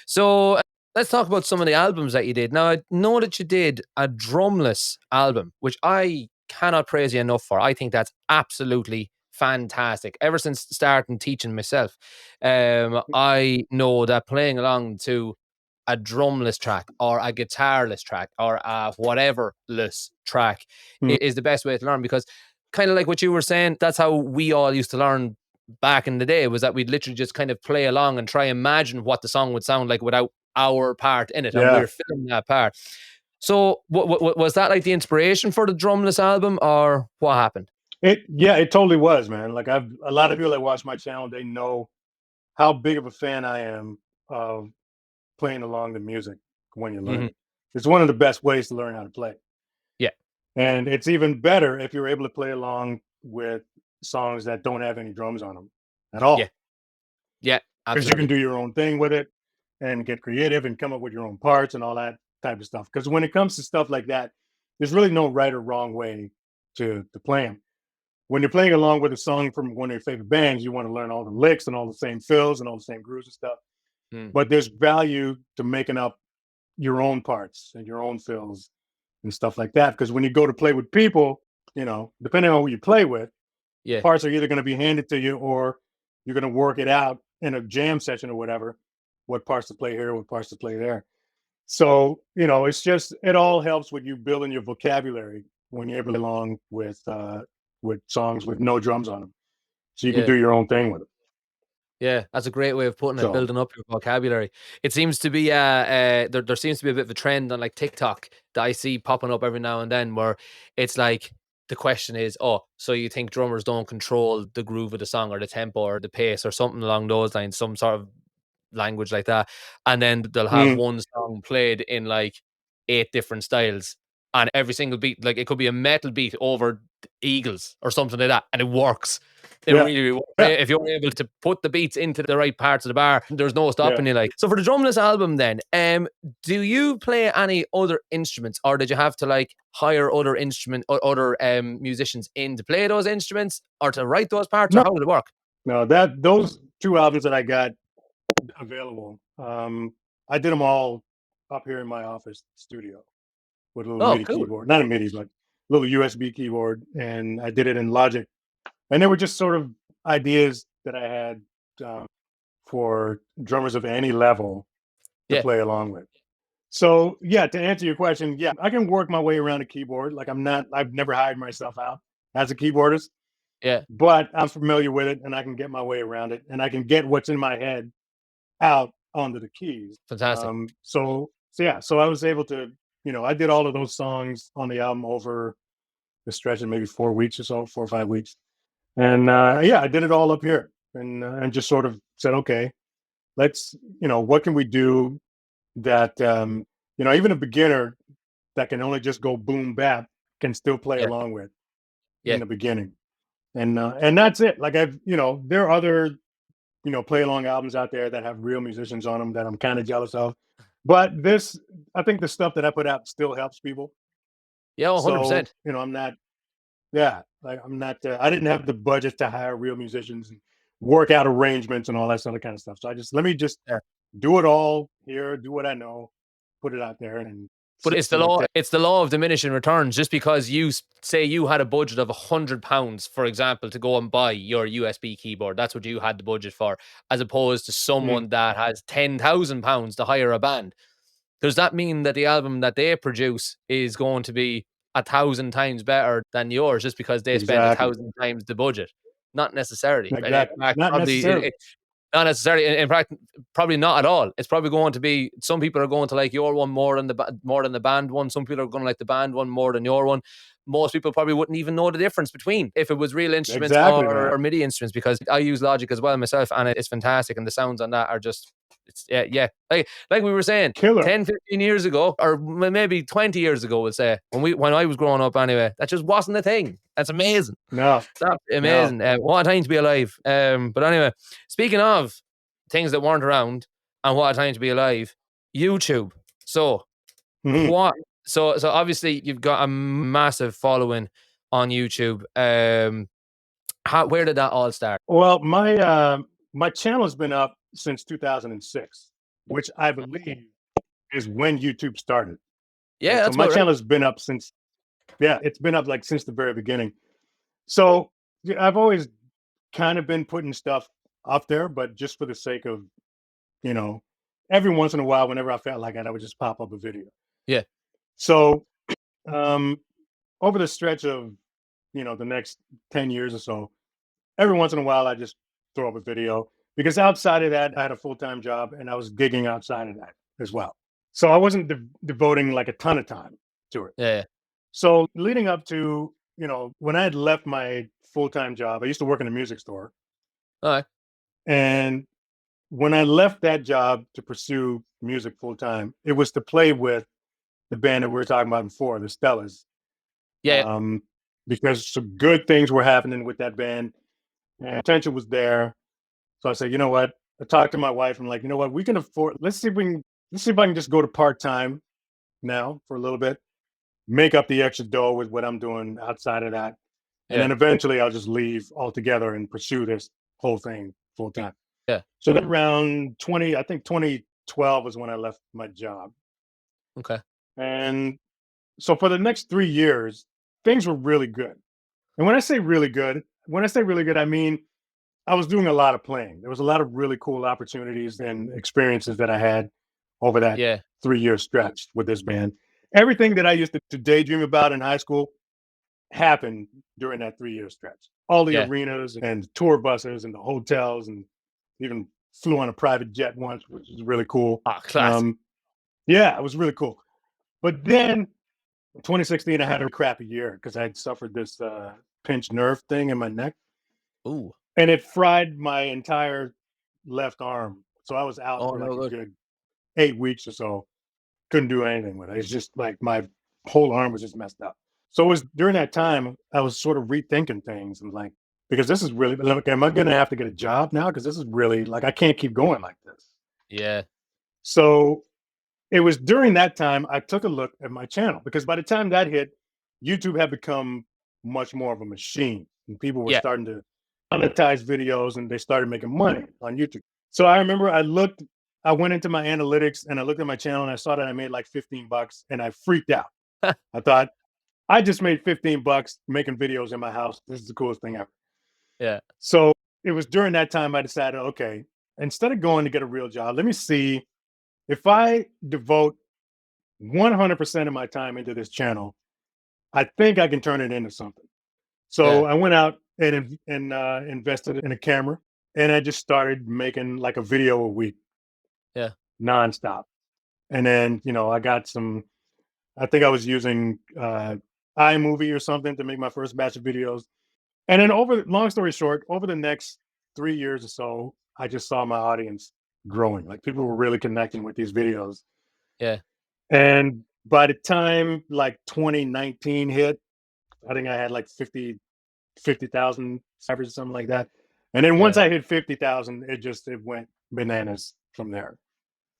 [SPEAKER 1] So let's talk about some of the albums that you did. Now I know that you did a drumless album, which I cannot praise you enough for. I think that's absolutely fantastic. Ever since starting teaching myself, I know that playing along to a drumless track or a guitarless track or a whatever-less track is the best way to learn, because kind of like what you were saying, that's how we all used to learn back in the day, was that we'd literally just kind of play along and try imagine what the song would sound like without our part in it, and we're filming that part. So was that like the inspiration for the drumless album, or what happened?
[SPEAKER 2] It totally was, man. Like a lot of people that watch my channel, they know how big of a fan I am of playing along the music when you learn it. It's one of the best ways to learn how to play.
[SPEAKER 1] Yeah.
[SPEAKER 2] And it's even better if you're able to play along with songs that don't have any drums on them at all.
[SPEAKER 1] Yeah,
[SPEAKER 2] because you can do your own thing with it and get creative and come up with your own parts and all that type of stuff. Because when it comes to stuff like that, there's really no right or wrong way to play them. When you're playing along with a song from one of your favorite bands, you want to learn all the licks and all the same fills and all the same grooves and stuff. But there's value to making up your own parts and your own fills and stuff like that. Because when you go to play with people, depending on who you play with, parts are either going to be handed to you or you're going to work it out in a jam session or whatever, what parts to play here, what parts to play there. So, it's just, it all helps with you building your vocabulary when you're able to along with songs with no drums on them. So you can do your own thing with it.
[SPEAKER 1] Yeah, that's a great way of putting it, building up your vocabulary. It seems to be there seems to be a bit of a trend on like TikTok that I see popping up every now and then, where it's like the question is, oh, so you think drummers don't control the groove of the song or the tempo or the pace or something along those lines, some sort of language like that. And then they'll have one song played in like 8 different styles, and every single beat, like it could be a metal beat over Eagles or something like that, and it works. It really works. If you're able to put the beats into the right parts of the bar, there's no stopping you. Like, so for the drumless album then, do you play any other instruments, or did you have to like hire other musicians in to play those instruments or to write those parts, or how did it work?
[SPEAKER 2] No, those 2 albums that I got available, I did them all up here in my office studio with a little MIDI keyboard, not a MIDI, but a little USB keyboard, and I did it in Logic. And they were just sort of ideas that I had for drummers of any level to play along with. So to answer your question, I can work my way around a keyboard. Like I've never hired myself out as a keyboardist. But I'm familiar with it and I can get my way around it and I can get what's in my head out onto the keys.
[SPEAKER 1] Fantastic.
[SPEAKER 2] So I was able to, I did all of those songs on the album over the stretch of maybe 4 weeks or so, 4 or 5 weeks. And I did it all up here and just sort of said, okay, let's, what can we do that, even a beginner that can only just go boom bap can still play along with in the beginning. And that's it. Like there are other, play along albums out there that have real musicians on them that I'm kind of jealous of. But I think the stuff that I put out still helps people.
[SPEAKER 1] Yeah, 100%.
[SPEAKER 2] So, I'm not, I didn't have the budget to hire real musicians and work out arrangements and all that sort of kind of stuff. So let me just do it all here, do what I know, put it out there.
[SPEAKER 1] But it's the law of diminishing returns. Just because you say you had a budget of £100, for example, to go and buy your USB keyboard, that's what you had the budget for, as opposed to someone that has £10,000 to hire a band. Does that mean that the album that they produce is going to be 1,000 times better than yours just because they spend 1,000 times the budget? Not necessarily.
[SPEAKER 2] Exactly. Not necessarily.
[SPEAKER 1] Not necessarily. In fact, probably not at all. It's probably going to be, some people are going to like your one more than the band one. Some people are going to like the band one more than your one. Most people probably wouldn't even know the difference between if it was real instruments or MIDI instruments, because I use Logic as well myself, and it's fantastic, and the sounds on that are just, it's like we were saying,
[SPEAKER 2] killer.
[SPEAKER 1] 10, 15 years ago, or maybe 20 years ago, we'll say, when I was growing up anyway, that just wasn't a thing. That's amazing.
[SPEAKER 2] No.
[SPEAKER 1] That's amazing. No. What a time to be alive. But anyway, speaking of things that weren't around and what a time to be alive, YouTube. So what? So obviously you've got a massive following on YouTube. Where did that all start?
[SPEAKER 2] Well, my channel has been up since 2006, which I believe is when YouTube started.
[SPEAKER 1] Yeah, that's
[SPEAKER 2] so my channel has been up since. Yeah, it's been up like since the very beginning. So I've always kind of been putting stuff up there, but just for the sake of, you know, every once in a while, whenever I felt like it, I would just pop up a video.
[SPEAKER 1] Yeah.
[SPEAKER 2] So um, over the stretch of, the next 10 years or so, every once in a while, I just throw up a video because outside of that, I had a full-time job and I was gigging outside of that as well. So I wasn't devoting like a ton of time to it.
[SPEAKER 1] Yeah.
[SPEAKER 2] So leading up to, when I had left my full-time job, I used to work in a music store.
[SPEAKER 1] All right.
[SPEAKER 2] And when I left that job to pursue music full-time, it was to play with the band that we were talking about before, the Stellas.
[SPEAKER 1] Yeah.
[SPEAKER 2] Because some good things were happening with that band and potential was there. So I said, you know what? I talked to my wife and like, you know what, we can afford, let's see if I can just go to part-time now for a little bit, make up the extra dough with what I'm doing outside of that. And then eventually I'll just leave altogether and pursue this whole thing full time.
[SPEAKER 1] Yeah.
[SPEAKER 2] So then around 2012 was when I left my job.
[SPEAKER 1] Okay.
[SPEAKER 2] And so for the next 3 years, things were really good. And when I say really good, I mean I was doing a lot of playing. There was a lot of really cool opportunities and experiences that I had over that 3-year stretch with this band. Everything that I used to daydream about in high school happened during that 3-year stretch. All the arenas and tour buses and the hotels, and even flew on a private jet once, which was really cool.
[SPEAKER 1] Classic.
[SPEAKER 2] Yeah, it was really cool. But then 2016, I had a crappy year because I had suffered this pinched nerve thing in my neck.
[SPEAKER 1] Ooh.
[SPEAKER 2] And it fried my entire left arm. So I was out for like a good 8 weeks or so. Couldn't do anything with it. It's just like my whole arm was just messed up. So it was during that time I was sort of rethinking things and like, because this is really like, am I going to have to get a job now? Because this is really like, I can't keep going like this.
[SPEAKER 1] Yeah.
[SPEAKER 2] So it was during that time I took a look at my channel because by the time that hit, YouTube had become much more of a machine and people were starting to monetize videos and they started making money on YouTube. So I remember I went into my analytics and I looked at my channel and I saw that I made like $15 and I freaked out. I thought, I just made $15 making videos in my house. This is the coolest thing ever.
[SPEAKER 1] Yeah.
[SPEAKER 2] So it was during that time I decided, okay, instead of going to get a real job, let me see if I devote 100% of my time into this channel, I think I can turn it into something. So I went out and invested in a camera and I just started making like a video a week.
[SPEAKER 1] Yeah.
[SPEAKER 2] Nonstop. And then, I got I think I was using iMovie or something to make my first batch of videos. And then long story short, over the next 3 years or so, I just saw my audience growing. Like people were really connecting with these videos.
[SPEAKER 1] Yeah.
[SPEAKER 2] And by the time like 2019 hit, I think I had like 50,000 subscribers or something like that. And then once I hit 50,000, it went bananas from there.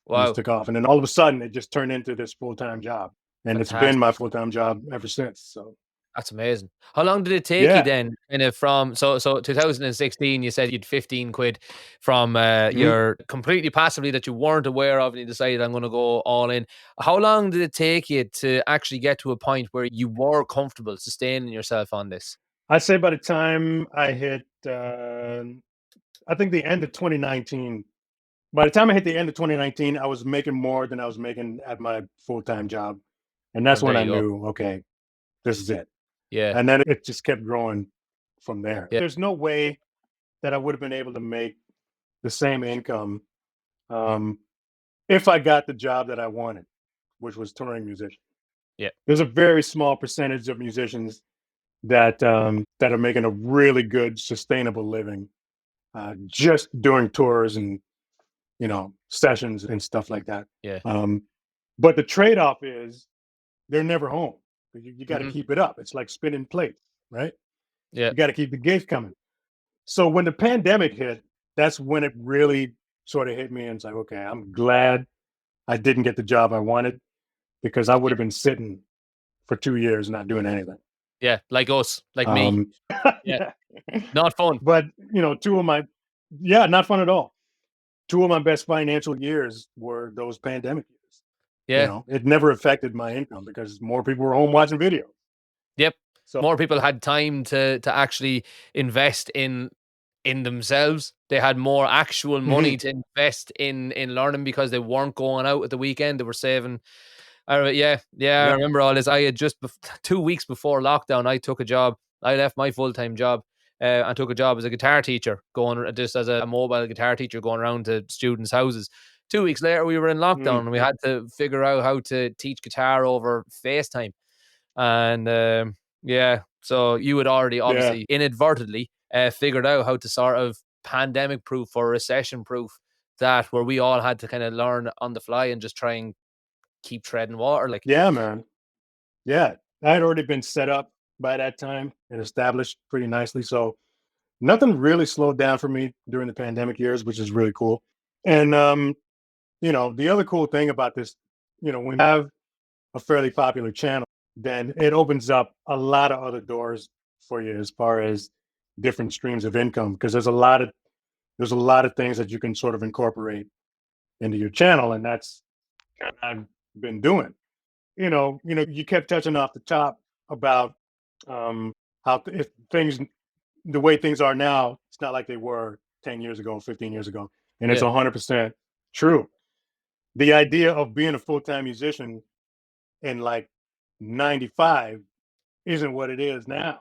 [SPEAKER 1] Wow.
[SPEAKER 2] Just took off. And then all of a sudden it just turned into this full-time job. And it's been my full-time job ever since. So
[SPEAKER 1] that's amazing. How long did it take you then? Kind of from so 2016, you said you'd 15 quid from your completely passively that you weren't aware of, and you decided I'm going to go all in. How long did it take you to actually get to a point where you were comfortable sustaining yourself on this?
[SPEAKER 2] I'd say by the time I hit, I think the end of 2019. By the time I hit the end of 2019, I was making more than I was making at my full-time job. And that's when I knew, okay, this is it.
[SPEAKER 1] Yeah.
[SPEAKER 2] And then it just kept growing from there.
[SPEAKER 1] Yeah.
[SPEAKER 2] There's no way that I would have been able to make the same income if I got the job that I wanted, which was touring musician.
[SPEAKER 1] Yeah.
[SPEAKER 2] There's a very small percentage of musicians that are making a really good, sustainable living just doing tours and sessions and stuff like that.
[SPEAKER 1] Yeah.
[SPEAKER 2] But the trade-off is they're never home. You got to keep it up. It's like spinning plates, right?
[SPEAKER 1] Yeah.
[SPEAKER 2] You got to keep the gigs coming. So when the pandemic hit, that's when it really sort of hit me. And it's like, okay, I'm glad I didn't get the job I wanted because I would have been sitting for 2 years not doing anything.
[SPEAKER 1] Yeah, like us, like me. Yeah, not fun.
[SPEAKER 2] But not fun at all. 2 of my best financial years were those pandemic years.
[SPEAKER 1] Yeah.
[SPEAKER 2] It never affected my income because more people were home watching videos.
[SPEAKER 1] Yep.
[SPEAKER 2] So
[SPEAKER 1] more people had time to actually invest in in themselves. They had more actual money to invest in learning because they weren't going out at the weekend. They were saving. I remember all this. I had just 2 weeks before lockdown, I took a job. I left my full-time job and took a job as a guitar teacher, going just as a mobile guitar teacher, going around to students' houses. 2 weeks later, we were in lockdown and we had to figure out how to teach guitar over FaceTime. And so you had already obviously inadvertently figured out how to sort of pandemic proof or recession proof that, where we all had to kind of learn on the fly and just try and keep treading water. Like,
[SPEAKER 2] yeah, man. Yeah, I had already been set up by that time and established pretty nicely. So nothing really slowed down for me during the pandemic years, which is really cool. And the other cool thing about this, when you have a fairly popular channel, then it opens up a lot of other doors for you as far as different streams of income, because there's a lot of things that you can sort of incorporate into your channel, and that's what I've been doing. You kept touching off the top about if things, the way things are now, it's not like they were 10 years ago, 15 years ago, and it's 100% true. The idea of being a full-time musician in like 95 isn't what it is now.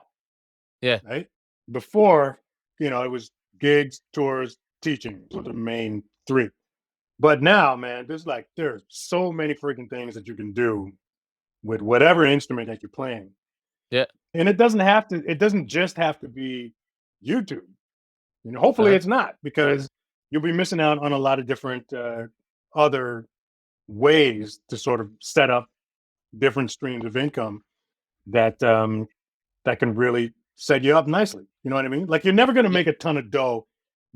[SPEAKER 1] Yeah.
[SPEAKER 2] Right. Before, it was gigs, tours, teaching were the main three. But now, man, there's so many freaking things that you can do with whatever instrument that you're playing.
[SPEAKER 1] Yeah.
[SPEAKER 2] And it doesn't just have to be YouTube. Hopefully it's not, because you'll be missing out on a lot of different other ways to sort of set up different streams of income that that can really set you up nicely. You know what I mean? Like, you're never going to make a ton of dough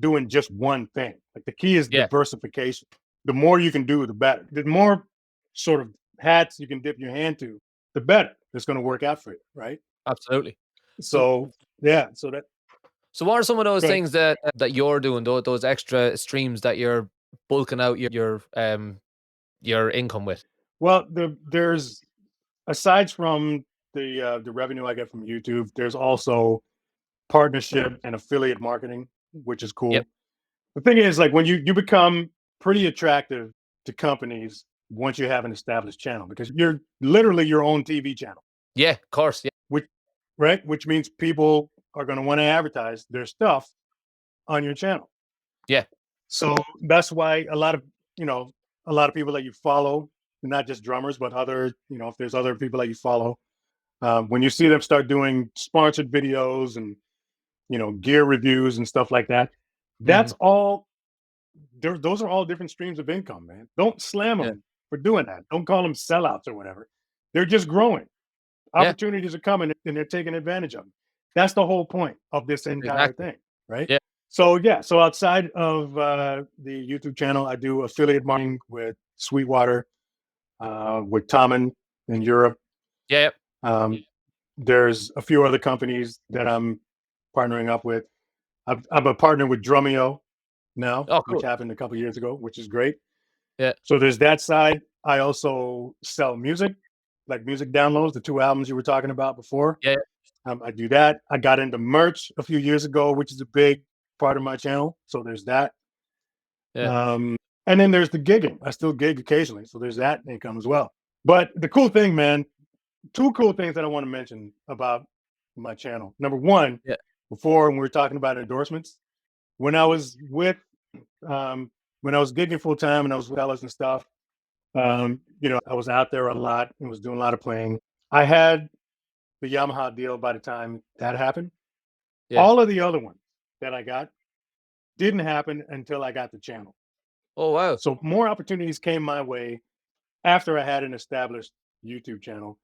[SPEAKER 2] doing just one thing. Like, the key is diversification. The more you can do, the better. The more sort of hats you can dip your hand to, the better it's going to work out for you, right?
[SPEAKER 1] Absolutely.
[SPEAKER 2] So yeah,
[SPEAKER 1] So what are some of those things that you're doing, those extra streams that you're bulking out your income with?
[SPEAKER 2] Well, there's, aside from the revenue I get from YouTube, there's also partnership and affiliate marketing, which is cool.
[SPEAKER 1] Yep.
[SPEAKER 2] The thing is, like, when you become pretty attractive to companies once you have an established channel, because you're literally your own TV channel.
[SPEAKER 1] Yeah, of course. Yeah.
[SPEAKER 2] Which means people are going to want to advertise their stuff on your channel.
[SPEAKER 1] Yeah.
[SPEAKER 2] So that's why a lot of people that you follow, not just drummers, but other, if there's other people that you follow, when you see them start doing sponsored videos and gear reviews and stuff like that, that's all. Those are all different streams of income, man. Don't slam them for doing that. Don't call them sellouts or whatever. They're just growing. Opportunities are coming and they're taking advantage of them. That's the whole point of this entire thing, right?
[SPEAKER 1] Yeah.
[SPEAKER 2] So outside of the YouTube channel, I do affiliate marketing with Sweetwater, with Tommen in Europe.
[SPEAKER 1] Yeah.
[SPEAKER 2] There's a few other companies that I'm partnering up with. I'm a partner with Drumeo now, which happened a couple of years ago, which is great.
[SPEAKER 1] Yeah.
[SPEAKER 2] So there's that side. I also sell music, like music downloads, the 2 albums you were talking about before.
[SPEAKER 1] Yeah.
[SPEAKER 2] I do that. I got into merch a few years ago, which is a big part of my channel. So there's that.
[SPEAKER 1] Yeah.
[SPEAKER 2] And then there's the gigging. I still gig occasionally. So there's that income as well. But the cool thing, man, 2 cool things that I want to mention about my channel. Number one, before, when we were talking about endorsements, when I was gigging full time and I was with Ellis and stuff, I was out there a lot and was doing a lot of playing. I had the Yamaha deal by the time that happened. Yeah. All of the other ones that I got didn't happen until I got the channel.
[SPEAKER 1] Oh, wow.
[SPEAKER 2] So more opportunities came my way after I had an established YouTube channel.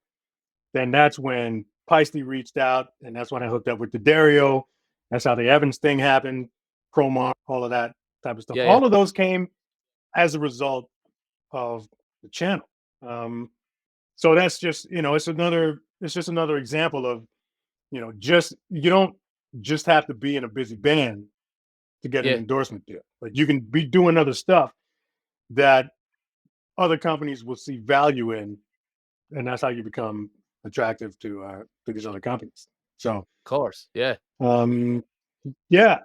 [SPEAKER 2] Then that's when Paiste reached out, and that's when I hooked up with the Dario. That's how the Evans thing happened, Promark, all of that type of stuff.
[SPEAKER 1] Yeah,
[SPEAKER 2] all of those came as a result of the channel. So that's just, it's just another example of, you don't just have to be in a busy band to get an endorsement deal. Like, you can be doing other stuff that other companies will see value in, and that's how you become attractive to these other companies. So,
[SPEAKER 1] of course, yeah.
[SPEAKER 2] Yeah.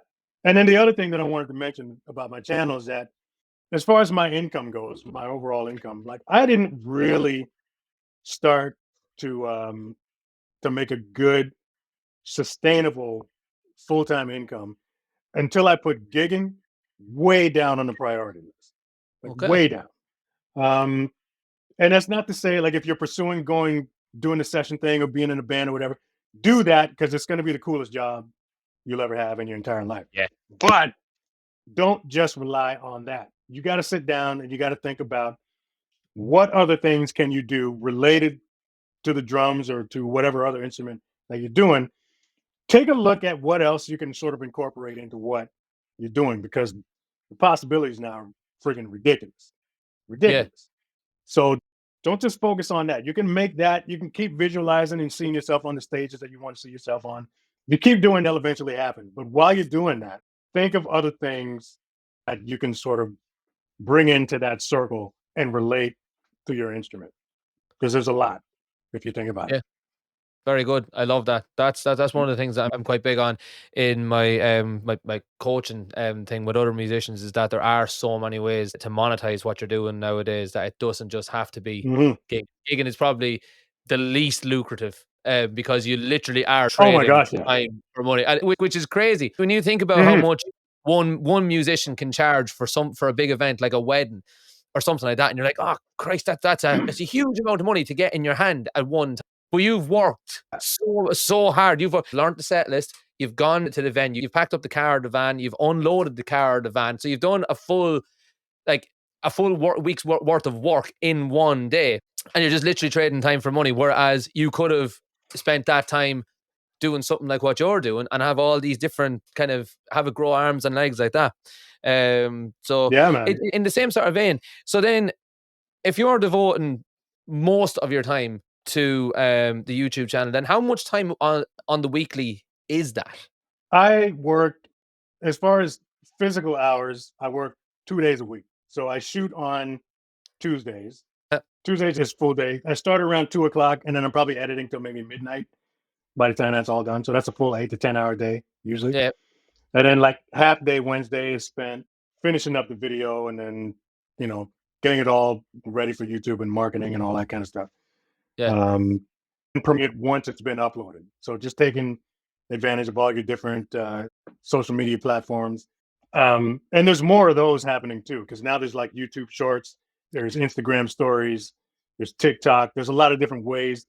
[SPEAKER 2] And then the other thing that I wanted to mention about my channel is that as far as my income goes, my overall income, like I didn't really start to make a good, sustainable full-time income until I put gigging way down on the priority list, like
[SPEAKER 1] Okay.
[SPEAKER 2] way down. Um, and that's not to say like if you're pursuing doing the session thing or being in a band or whatever, do that because it's going to be the coolest job you'll ever have in your entire life.
[SPEAKER 1] Yeah.
[SPEAKER 2] But don't just rely on that. You got to sit down and you got to think about what other things can you do related to the drums or to whatever other instrument that you're doing. Take a look at what else you can sort of incorporate into what you're doing because the possibilities now are freaking ridiculous.
[SPEAKER 1] Yeah.
[SPEAKER 2] Ridiculous. So don't just focus on that. You can make that, you can keep visualizing and seeing yourself on the stages that you want to see yourself on. If you keep doing, they'll eventually happen. But while you're doing that, think of other things that you can sort of bring into that circle and relate to your instrument because there's a lot if you think about it.
[SPEAKER 1] Yeah. Very good. I love that. That's one of the things that I'm quite big on in my coaching thing with other musicians is that there are so many ways to monetize what you're doing nowadays that it doesn't just have to be
[SPEAKER 2] Mhm.
[SPEAKER 1] gig. Gigging is probably the least lucrative because you literally are
[SPEAKER 2] Oh my
[SPEAKER 1] trading
[SPEAKER 2] gosh, yeah.
[SPEAKER 1] time for money, and which is crazy when you think about how
[SPEAKER 2] Mhm.
[SPEAKER 1] much one musician can charge for a big event like a wedding or something like that, and you're like, oh Christ, that's a huge amount of money to get in your hand at one time. But you've worked so hard. You've learned the set list. You've gone to the venue. You've packed up the car or the van. You've unloaded the car or the van. So you've done like a full week's worth of work in one day, and you're just literally trading time for money. Whereas you could have spent that time doing something like what you're doing and have all these different kind of have it grow arms and legs like that. So
[SPEAKER 2] Yeah, man.
[SPEAKER 1] in the same sort of vein. So then if you're devoting most of your time to the YouTube channel, then how much time on the weekly is that?
[SPEAKER 2] I work as far as physical hours, I work 2 days a week. So I shoot on Tuesdays.
[SPEAKER 1] Uh,
[SPEAKER 2] Tuesdays is full day. I start around 2 o'clock and then I'm probably editing till maybe midnight by the time that's all done. So that's a full 8 to 10 hour day usually.
[SPEAKER 1] yeah,
[SPEAKER 2] And then like half day Wednesday is spent finishing up the video and then, you know, getting it all ready for YouTube and marketing and all that kind of stuff.
[SPEAKER 1] yeah,
[SPEAKER 2] Um, and premiere once it's been uploaded. So just taking advantage of all your different social media platforms. And there's more of those happening too, because now there's like YouTube Shorts, there's Instagram Stories, there's TikTok. There's a lot of different ways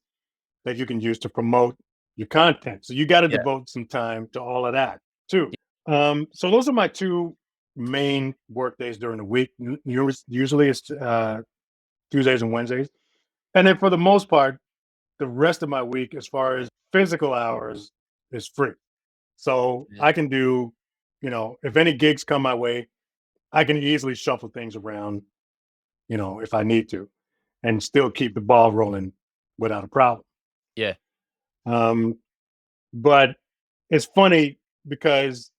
[SPEAKER 2] that you can use to promote your content. So you got to
[SPEAKER 1] yeah,
[SPEAKER 2] devote some time to all of that too. So those are my two main work days during the week. Usually it's Tuesdays and Wednesdays. And then for the most part, the rest of my week, as far as physical hours, is free. So
[SPEAKER 1] yeah,
[SPEAKER 2] I can do, if any gigs come my way, I can easily shuffle things around, if I need to, and still keep the ball rolling without a problem.
[SPEAKER 1] yeah,
[SPEAKER 2] Um, but it's funny because,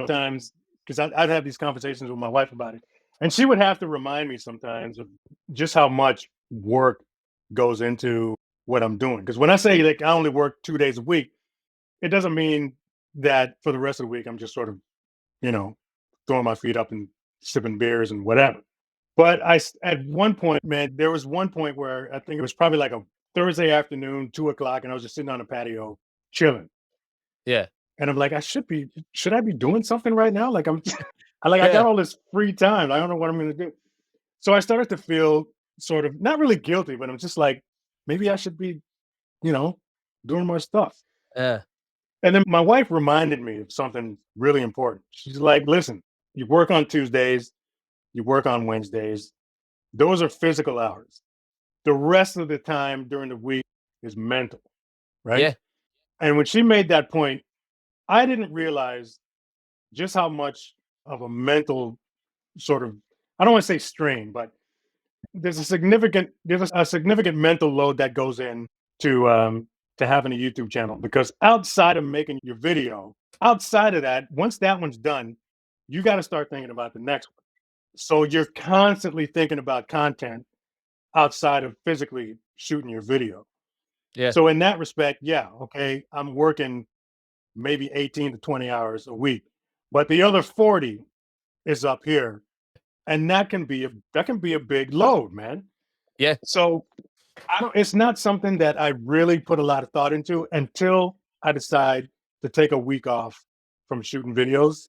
[SPEAKER 2] times, because I'd have these conversations with my wife about it, and she would have to remind me sometimes of just how much work goes into what I'm doing. Because when I say like I only work 2 days a week, it doesn't mean that for the rest of the week I'm just sort of, you know, throwing my feet up and sipping beers and whatever. But at one point, man, there was one point where I think it was probably like a Thursday afternoon, 2 o'clock, and I was just sitting on the patio chilling.
[SPEAKER 1] yeah,
[SPEAKER 2] And I'm like, should I be doing something right now? Like I
[SPEAKER 1] yeah,
[SPEAKER 2] got all this free time. I don't know what I'm gonna do. So I started to feel sort of not really guilty, but I'm just like, maybe I should be, you know, doing more stuff.
[SPEAKER 1] yeah,
[SPEAKER 2] And then my wife reminded me of something really important. She's like, listen, you work on Tuesdays, you work on Wednesdays. Those are physical hours. The rest of the time during the week is mental, right?
[SPEAKER 1] yeah,
[SPEAKER 2] And when she made that point, I didn't realize just how much of a mental sort of, I don't want to say strain, but there's a significant mental load that goes in to having a YouTube channel because outside of making your video, outside of that, once that one's done, you got to start thinking about the next one. So you're constantly thinking about content outside of physically shooting your video.
[SPEAKER 1] yeah,
[SPEAKER 2] So in that respect, yeah, okay, I'm working maybe 18 to 20 hours a week, but the other 40 is up here. And that can be a big load, man.
[SPEAKER 1] Yeah.
[SPEAKER 2] So it's not something that I really put a lot of thought into until I decide to take a week off from shooting videos.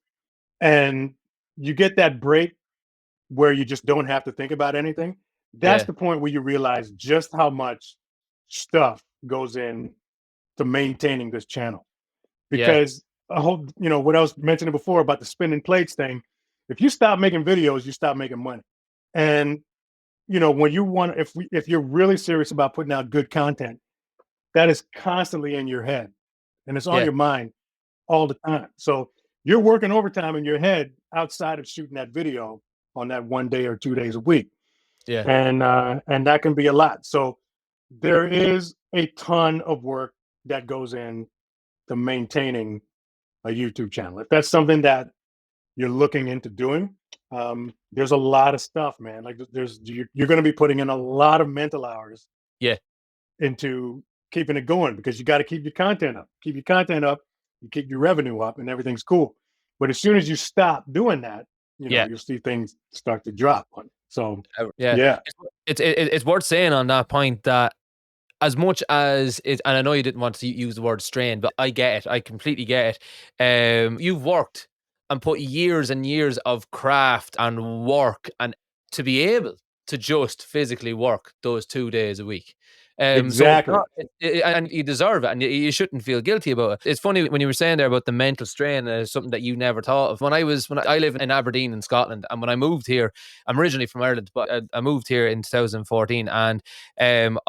[SPEAKER 2] And you get that break where you just don't have to think about anything. That's
[SPEAKER 1] Yeah.
[SPEAKER 2] the point where you realize just how much stuff goes in to maintaining this channel.
[SPEAKER 1] Yeah.
[SPEAKER 2] Because a whole, what I was mentioning before about the spinning plates thing, if you stop making videos, you stop making money. And when you want, if you're really serious about putting out good content, that is constantly in your head and it's on
[SPEAKER 1] Yeah.
[SPEAKER 2] your mind all the time. So you're working overtime in your head outside of shooting that video on that 1 day or 2 days a week,
[SPEAKER 1] Yeah.
[SPEAKER 2] and that can be a lot. So there is a ton of work that goes in to maintaining a YouTube channel. If that's something that you're looking into doing, there's a lot of stuff, man. Like you're going to be putting in a lot of mental hours
[SPEAKER 1] Yeah.
[SPEAKER 2] into keeping it going because you got to keep your content up. Keep your content up, you keep your revenue up, and everything's cool. But as soon as you stop doing that,
[SPEAKER 1] Yeah.
[SPEAKER 2] you'll see things start to drop. So
[SPEAKER 1] Yeah.
[SPEAKER 2] yeah,
[SPEAKER 1] It's worth saying on that point that as much as it, and I know you didn't want to use the word strain, but I get it. I completely get it. You've worked and put years and years of craft and work and to be able to just physically work those 2 days a week. So it's
[SPEAKER 2] exactly.
[SPEAKER 1] not, and you deserve it, and you shouldn't feel guilty about it. It's funny when you were saying there about the mental strain, something that you never thought of. When I live in Aberdeen in Scotland, and when I moved here, I'm originally from Ireland, but I moved here in 2014, and I've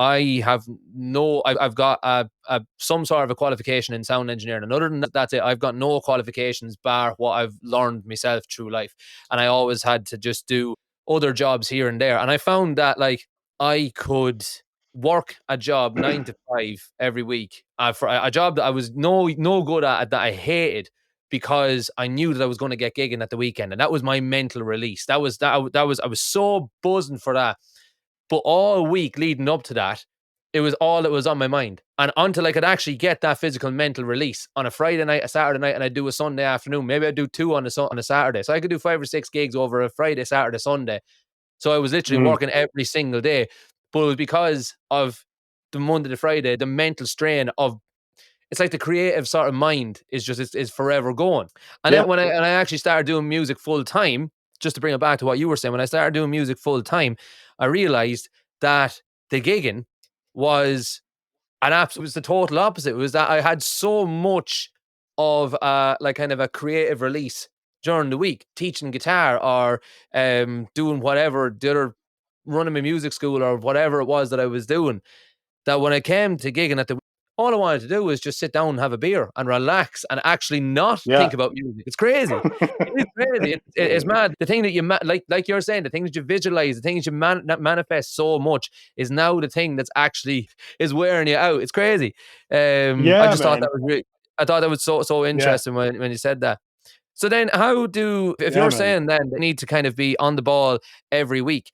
[SPEAKER 1] got some sort of a qualification in sound engineering, and other than that, that's it. I've got no qualifications bar what I've learned myself through life, and I always had to just do other jobs here and there, and I found that like I could work a job 9 to 5 every week for a job that I was no good at, that I hated, because I knew that I was going to get gigging at the weekend, and that was my mental release. That was I was so buzzing for that. But all week leading up to that, it was all that was on my mind. And until I could actually get that physical mental release on a Friday night, a Saturday night, and I do a Sunday afternoon, maybe I do two on a Saturday. So I could do 5 or 6 gigs over a Friday, Saturday, Sunday. So I was literally
[SPEAKER 2] Mm,
[SPEAKER 1] working every single day. But it was because of the Monday to Friday, the mental strain of, it's like the creative sort of mind is forever going. And
[SPEAKER 2] yeah,
[SPEAKER 1] then when I actually started doing music full time, just to bring it back to what you were saying, when I started doing music full time, I realized that the gigging was it was the total opposite. It was that I had so much of like kind of a creative release during the week, teaching guitar or doing whatever the other, running my music school or whatever it was that I was doing, that when I came to gigging at the, all I wanted to do was just sit down and have a beer and relax and actually not
[SPEAKER 2] yeah.
[SPEAKER 1] think about music. It's crazy. It is crazy. It's mad. The thing that you like you're saying, the things that you visualize, the things you manifest so much, is now the thing that's actually is wearing you out. It's crazy. I
[SPEAKER 2] Yeah,
[SPEAKER 1] just thought
[SPEAKER 2] man.
[SPEAKER 1] that was really, I thought that was so
[SPEAKER 2] Yeah,
[SPEAKER 1] interesting when you said that. So then, if
[SPEAKER 2] yeah,
[SPEAKER 1] you're
[SPEAKER 2] man.
[SPEAKER 1] saying then they need to kind of be on the ball every week,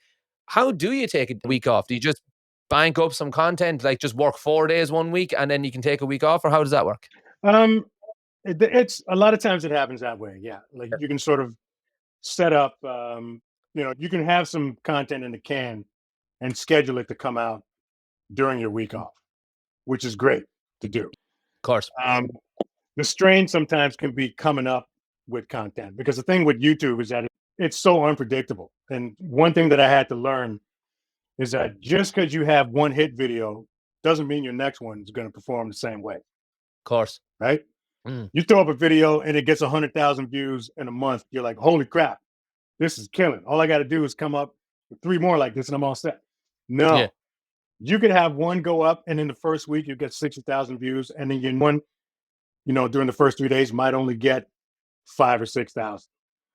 [SPEAKER 1] how do you take a week off? Do you just bank up some content, like just work 4 days one week and then you can take a week off, or how does that work?
[SPEAKER 2] Um, it's a lot of times it happens that way. Yeah, like you can sort of set up. You can have some content in the can and schedule it to come out during your week off, which is great to do.
[SPEAKER 1] Of course.
[SPEAKER 2] Um, the strain sometimes can be coming up with content because the thing with YouTube is that it's so unpredictable. And one thing that I had to learn is that just because you have one hit video doesn't mean your next one is going to perform the same way,
[SPEAKER 1] Of course.
[SPEAKER 2] right?
[SPEAKER 1] Mm.
[SPEAKER 2] You throw up a video and it gets 100,000 views in a month. You're like, holy crap, this is killing. All I got to do is come up with 3 more like this and I'm all set.
[SPEAKER 1] Yeah.
[SPEAKER 2] No, you could have one go up and in the first week you get 60,000 views. And then one, during the first 3 days might only get 5 or 6,000.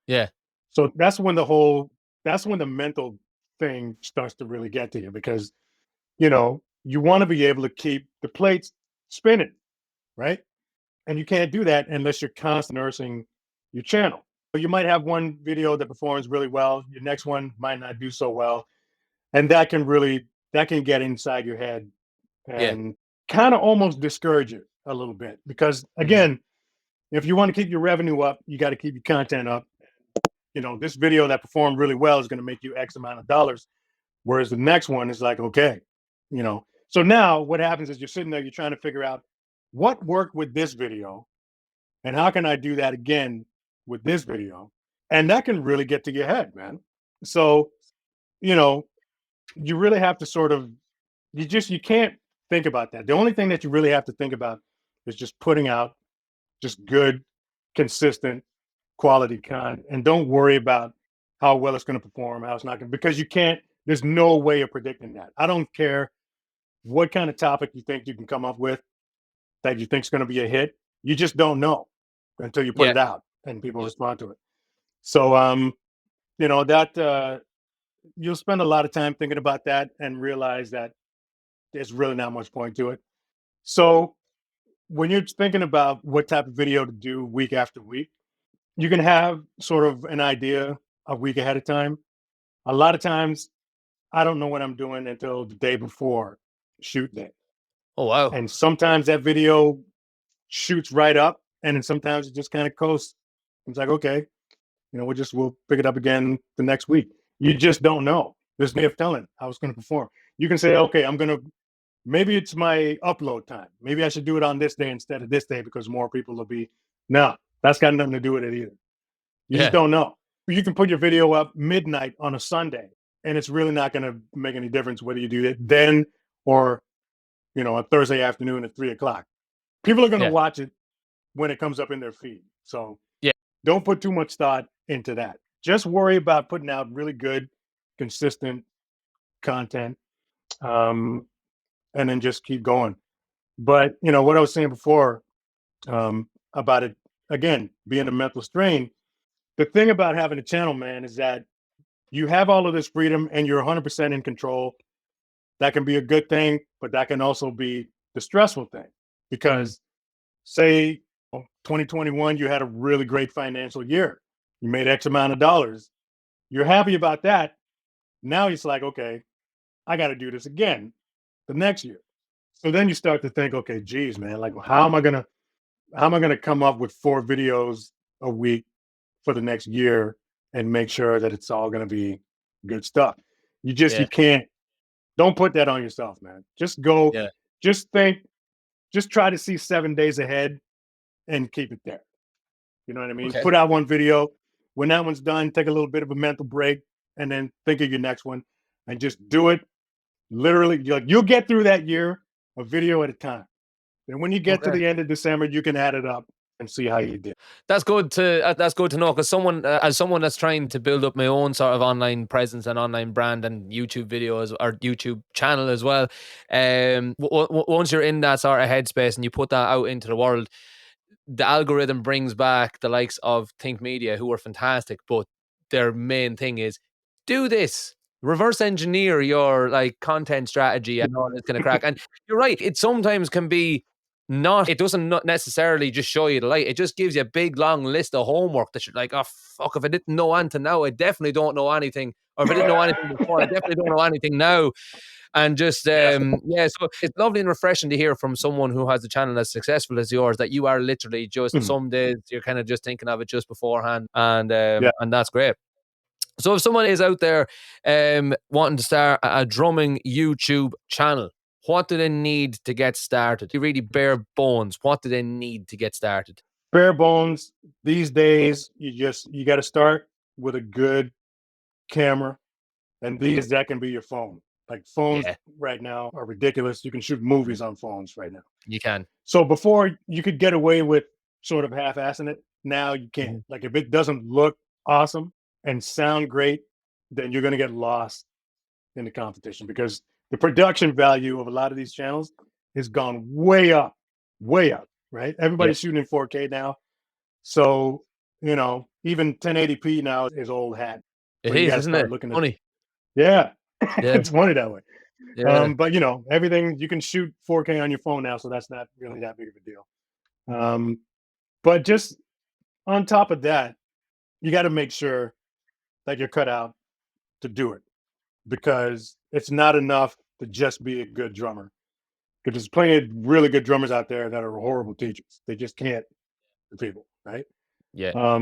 [SPEAKER 1] Yeah.
[SPEAKER 2] So that's when the mental thing starts to really get to you because, you want to be able to keep the plates spinning, right? And you can't do that unless you're constantly nursing your channel. You might have one video that performs really well, your next one might not do so well, and that can get inside your head
[SPEAKER 1] Yeah.
[SPEAKER 2] and kind of almost discourage you a little bit because
[SPEAKER 1] Mhm.
[SPEAKER 2] again, If you want to keep your revenue up, you got to keep your content up. This video that performed really well is going to make you X amount of dollars. Whereas the next one is like, okay, So now what happens is you're sitting there, you're trying to figure out what worked with this video and how can I do that again with this video? And that can really get to your head, man. So, you know, you really have to sort of, you can't think about that. The only thing that you really have to think about is just putting out just good, consistent, quality content, and don't worry about how well it's going to perform, how it's not going to, because you can't, there's no way of predicting that. I don't care what kind of topic you think you can come up with that you think is going to be a hit. You just don't know until you put
[SPEAKER 1] Yeah.
[SPEAKER 2] it out and people respond to it. So, that you'll spend a lot of time thinking about that and realize that there's really not much point to it. So, when you're thinking about what type of video to do week after week, you can have sort of an idea a week ahead of time. A lot of times, I don't know what I'm doing until the day before shoot day.
[SPEAKER 1] Oh, wow.
[SPEAKER 2] And sometimes that video shoots right up, and then sometimes it just kind of coasts. It's like, okay, we'll pick it up again the next week. You just don't know. There's no way of telling how it's going to perform. You can say, okay, maybe it's my upload time. Maybe I should do it on this day instead of this day because more people will be. No, that's got nothing to do with it either. You just don't know. You can put your video up midnight on a Sunday, and it's really not going to make any difference whether you do it then or, a Thursday afternoon at 3 o'clock. People are going to watch it when it comes up in their feed. So don't put too much thought into that. Just worry about putting out really good, consistent content, and then just keep going. But what I was saying before, about it again being a mental strain. The thing about having a channel, man, is that you have all of this freedom and you're 100% in control. That can be a good thing, but that can also be the stressful thing because, say, 2021, you had a really great financial year. You made X amount of dollars. You're happy about that. Now it's like, okay, I got to do this again the next year. So then you start to think, okay, geez, man, like how am I gonna come up with 4 videos a week for the next year and make sure that it's all gonna be good stuff? You can't. Don't put that on yourself, man. Just go. Just think. Just try to see 7 days ahead and keep it there. You know what I mean? Put out one video. When that one's done, take a little bit of a mental break and then think of your next one and just do it. Literally, you'll get through that year a video at a time. And when you get to the end of December, you can add it up and see how you did.
[SPEAKER 1] That's good to know because as someone that's trying to build up my own sort of online presence and online brand and YouTube videos or YouTube channel as well. Once you're in that sort of headspace and you put that out into the world, the algorithm brings back the likes of Think Media, who are fantastic, but their main thing is do this. Reverse engineer your content strategy and all this kind of crack. And you're right, it sometimes can be it doesn't not necessarily just show you the light. It just gives you a big long list of homework that you're like, oh fuck, if I didn't know anything now, I definitely don't know anything. Or if I didn't know anything before, I definitely don't know anything now. And just so it's lovely and refreshing to hear from someone who has a channel as successful as yours that you are literally just some days you're kind of just thinking of it just beforehand, and that's great. So if someone is out there wanting to start a drumming YouTube channel, what do they need to get started? Really bare bones. What do they need to get started?
[SPEAKER 2] Bare bones. These days, you got to start with a good camera, and that can be your phone. Like phones right now are ridiculous. You can shoot movies on phones right now.
[SPEAKER 1] You can.
[SPEAKER 2] So before you could get away with sort of half-assing it. Now you can't. Like if it doesn't look awesome and sound great, then you're going to get lost in the competition because the production value of a lot of these channels has gone way up, right? Everybody's shooting in 4K now. So, even 1080p now is old hat.
[SPEAKER 1] It is, isn't it? Funny.
[SPEAKER 2] Yeah. It's funny that way.
[SPEAKER 1] Yeah.
[SPEAKER 2] But everything you can shoot 4K on your phone now, so that's not really that big of a deal. But just on top of that, you got to make sure that you're cut out to do it because it's not enough to just be a good drummer. Because there's plenty of really good drummers out there that are horrible teachers. They just can't to people, right?
[SPEAKER 1] Yeah.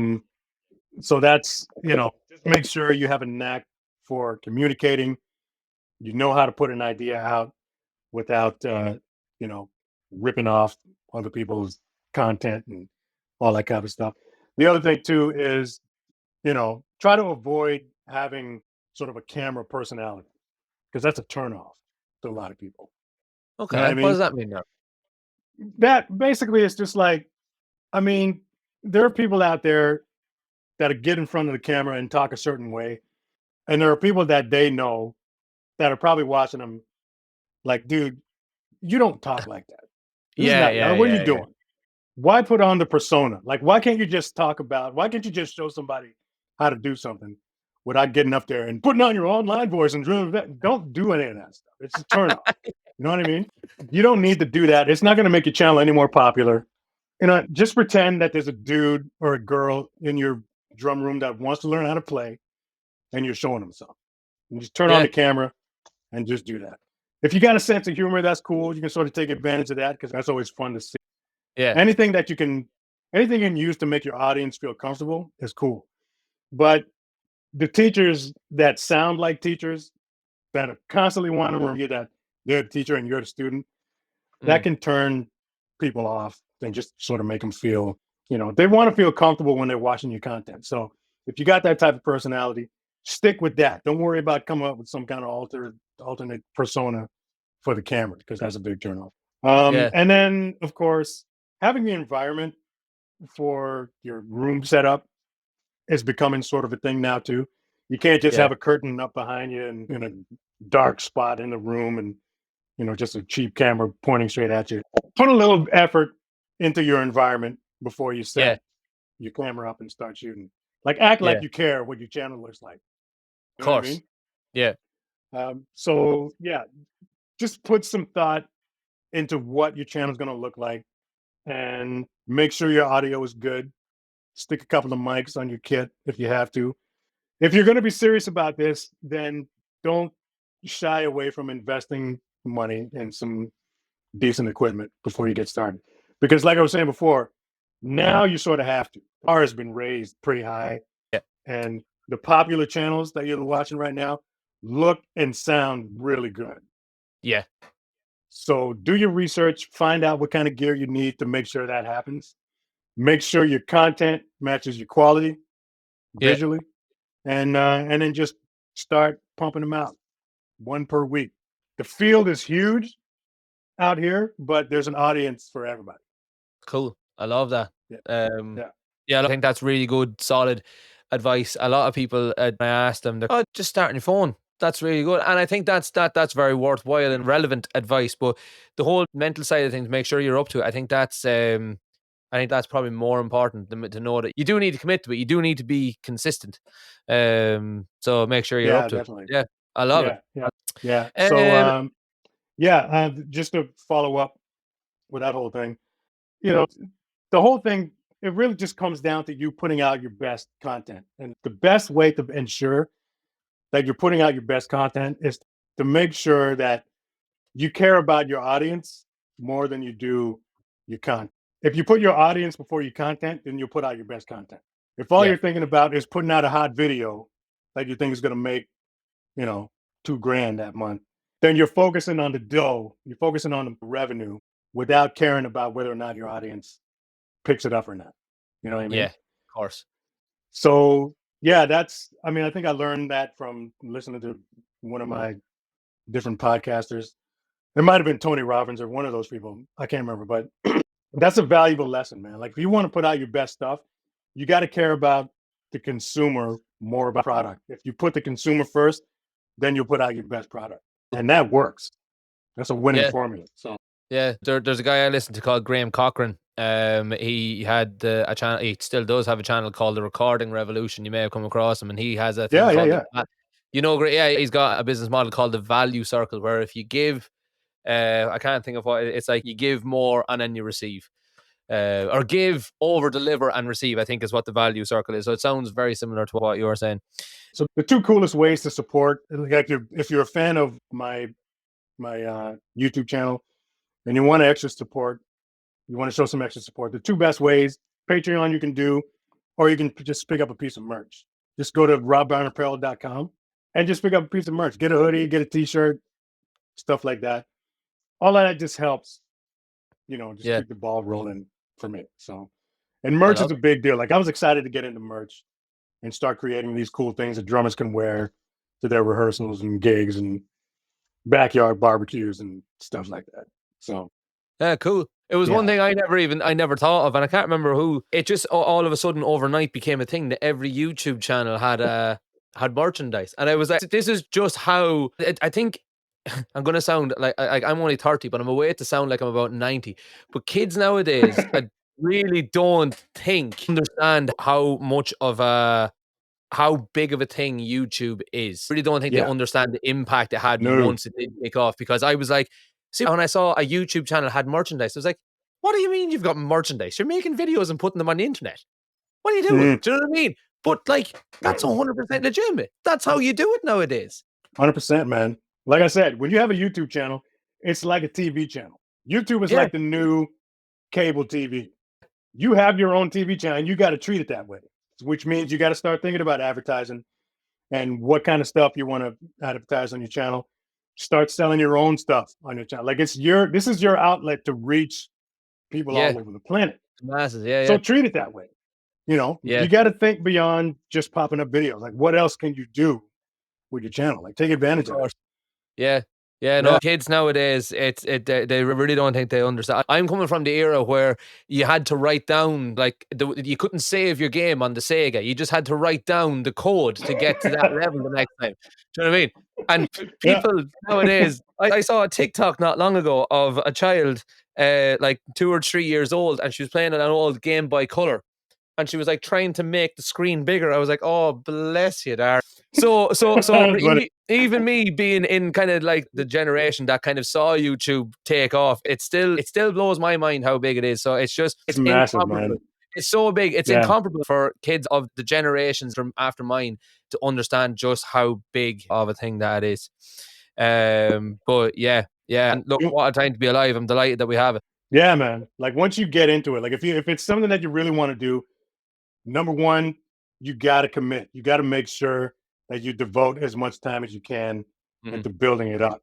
[SPEAKER 2] So that's, just make sure you have a knack for communicating. You know how to put an idea out without, ripping off other people's content and all that kind of stuff. The other thing too is, try to avoid having sort of a camera personality because that's a turnoff to a lot of people. You know what
[SPEAKER 1] Okay.
[SPEAKER 2] I
[SPEAKER 1] What does
[SPEAKER 2] mean?
[SPEAKER 1] that mean now?
[SPEAKER 2] That basically is just like, I mean, there are people out there that get in front of the camera and talk a certain way. And there are people that they know that are probably watching them like, dude, you don't talk like that. This is
[SPEAKER 1] Yeah,
[SPEAKER 2] not,
[SPEAKER 1] yeah,
[SPEAKER 2] what are you
[SPEAKER 1] yeah, yeah.
[SPEAKER 2] doing? Why put on the persona? Like, why can't you just why can't you just show somebody how to do something without getting up there and putting on your online voice and don't do any of that stuff. It's a turn off. You know what I mean? You don't need to do that. It's not going to make your channel any more popular. Just pretend that there's a dude or a girl in your drum room that wants to learn how to play and you're showing them something. You just turn on
[SPEAKER 1] Yeah,
[SPEAKER 2] the camera and just do that. If you got a sense of humor, that's cool. You can sort of take advantage of that because that's always fun to see.
[SPEAKER 1] yeah,
[SPEAKER 2] Anything that you can, anything you can use to make your audience feel comfortable is cool. But the teachers that sound like teachers that are constantly wanting to remind you that they're the teacher and you're the student, that
[SPEAKER 1] mm,
[SPEAKER 2] can turn people off and just sort of make them feel, they want to feel comfortable when they're watching your content. So if you got that type of personality, stick with that. Don't worry about coming up with some kind of alternate persona for the camera because that's a big turnoff.
[SPEAKER 1] yeah,
[SPEAKER 2] And then, of course, having the environment for your room setup is becoming sort of a thing now too. You can't just
[SPEAKER 1] yeah,
[SPEAKER 2] have a curtain up behind you and in a dark spot in the room and just a cheap camera pointing straight at you. Put a little effort into your environment before you
[SPEAKER 1] yeah.
[SPEAKER 2] set your camera up and start shooting. Like act
[SPEAKER 1] Yeah,
[SPEAKER 2] like
[SPEAKER 1] of
[SPEAKER 2] you care what your channel looks like. You know what I
[SPEAKER 1] course.
[SPEAKER 2] mean?
[SPEAKER 1] Yeah,
[SPEAKER 2] So yeah, just put some thought into what your channel is going to look like and make sure your audio is good. Stick a couple of mics on your kit if you have to. If you're going to be serious about this, then don't shy away from investing money in some decent equipment before you get started. Because, like I was saying before, now you sort of have to. Bar has been raised pretty high,
[SPEAKER 1] yeah,
[SPEAKER 2] and the popular channels that you're watching right now look and sound really good.
[SPEAKER 1] yeah,
[SPEAKER 2] So, do your research, find out what kind of gear you need to make sure that happens. Make sure your content matches your quality
[SPEAKER 1] yeah.
[SPEAKER 2] visually, and then just start pumping them out one per week. The field is huge out here, but there's an audience for everybody.
[SPEAKER 1] Cool. I love that.
[SPEAKER 2] Yeah,
[SPEAKER 1] Um,
[SPEAKER 2] yeah,
[SPEAKER 1] yeah, I think that's really good, solid advice. A lot of people, I ask them, "Oh, just start on your phone." That's really good, and I think that's very worthwhile and relevant advice. But the whole mental side of things, make sure you're up to it. I think that's probably more important to know that you do need to commit to it. You do need to be consistent. So make sure you're up
[SPEAKER 2] yeah,
[SPEAKER 1] to it.
[SPEAKER 2] definitely.
[SPEAKER 1] Yeah, I love it.
[SPEAKER 2] Yeah, yeah, yeah. So,
[SPEAKER 1] Um,
[SPEAKER 2] yeah, just to follow up with that whole thing, you know, the whole thing, it really just comes down to you putting out your best content. And the best way to ensure that you're putting out your best content is to make sure that you care about your audience more than you do your content. If you put your audience before your content, then you'll put out your best content. If all
[SPEAKER 1] yeah,
[SPEAKER 2] you're thinking about is putting out a hot video that you think is going to make, you know, 2 grand that month, then you're focusing on the dough, you're focusing on the revenue without caring about whether or not your audience picks it up or not. You know what I
[SPEAKER 1] yeah,
[SPEAKER 2] mean?
[SPEAKER 1] of course.
[SPEAKER 2] So yeah, I mean, I think I learned that from listening to one of my different podcasters. It might have been Tony Robbins or one of those people. I can't remember, but that's a valuable lesson, man. Like if you want to put out your best stuff, you got to care about the consumer more about product. If you put the consumer first, then you'll put out your best product. And that works. That's a winning
[SPEAKER 1] Yeah.
[SPEAKER 2] formula. So
[SPEAKER 1] Yeah, there's a guy I listened to called Graham Cochran. He had a channel. He still does have a channel called The Recording Revolution. You may have come across him, and he has a thing
[SPEAKER 2] yeah, yeah,
[SPEAKER 1] called
[SPEAKER 2] yeah.
[SPEAKER 1] yeah, he's got a business model called the value circle, where if you give, I can't think of what it's like. You give more and then you receive, or give, over deliver and receive. I think is what the value circle is. So it sounds very similar to what you were saying.
[SPEAKER 2] So the two coolest ways to support, like if you're a fan of my YouTube channel and you want extra support, you want to show some extra support. The two best ways Patreon you can do, or you can just pick up a piece of merch. Just go to robbrownapparel.com and just pick up a piece of merch. Get a hoodie, get a t-shirt, stuff like that. All of that just helps, just
[SPEAKER 1] Yeah.
[SPEAKER 2] keep the ball rolling for me. So, and
[SPEAKER 1] I
[SPEAKER 2] merch is
[SPEAKER 1] love
[SPEAKER 2] a big deal. Like I was excited to get into merch and start creating these cool things that drummers can wear to their rehearsals and gigs and backyard barbecues and stuff like that. So,
[SPEAKER 1] yeah, cool. It was one
[SPEAKER 2] yeah.
[SPEAKER 1] thing I never thought of, and I can't remember who. It just all of a sudden overnight became a thing that every YouTube channel had merchandise, and I was like, this is just how I think. I'm gonna sound like I'm only 30, but I'm away to sound like I'm about 90. But kids nowadays, I really don't understand how much of how big of a thing YouTube is. I really don't think they
[SPEAKER 2] Yeah.
[SPEAKER 1] understand the impact it had
[SPEAKER 2] No.
[SPEAKER 1] once it did take off. Because I was like, see, when I saw a YouTube channel had merchandise, I was like, what do you mean you've got merchandise? You're making videos and putting them on the internet. What are you doing?
[SPEAKER 2] Mm.
[SPEAKER 1] Do you know what I mean? But like, that's 100% legitimate. That's how you do it nowadays.
[SPEAKER 2] 100%, man. Like I said, when you have a YouTube channel, it's like a TV channel. YouTube is
[SPEAKER 1] Yeah.
[SPEAKER 2] like the new cable TV. You have your own TV channel, and you got to treat it that way, which means you got to start thinking about advertising and what kind of stuff you want to advertise on your channel. Start selling your own stuff on your channel. Like this is your outlet to reach people
[SPEAKER 1] Yeah.
[SPEAKER 2] all over the planet.
[SPEAKER 1] Masses. Yeah.
[SPEAKER 2] So
[SPEAKER 1] Yeah.
[SPEAKER 2] treat it that way.
[SPEAKER 1] Yeah.
[SPEAKER 2] You got to think beyond just popping up videos. Like, what else can you do with your channel? Like, take advantage of it.
[SPEAKER 1] Yeah. Yeah, no,
[SPEAKER 2] Yeah.
[SPEAKER 1] kids nowadays, they really don't think they understand. I'm coming from the era where you had to write down, like, you couldn't save your game on the Sega. You just had to write down the code to get to that level the next time. Do you know what I mean? And
[SPEAKER 2] Yeah.
[SPEAKER 1] people nowadays, I saw a TikTok not long ago of a child, like 2 or 3 years old, and she was playing an old Game Boy Color. And she was like trying to make the screen bigger. I was like, oh, bless you there. So even me being in kind of like the generation that kind of saw YouTube take off, it still blows my mind how big it is. So it's
[SPEAKER 2] massive,
[SPEAKER 1] incomparable.
[SPEAKER 2] man.
[SPEAKER 1] It's so big. It's
[SPEAKER 2] Yeah.
[SPEAKER 1] incomparable for kids of the generations from after mine to understand just how big of a thing that is. But yeah. And look, what a time to be alive. I'm delighted that we have it.
[SPEAKER 2] Yeah, man. Like once you get into it, like if it's something that you really want to do, number one, you got to commit. You got to make sure that you devote as much time as you can into building it up.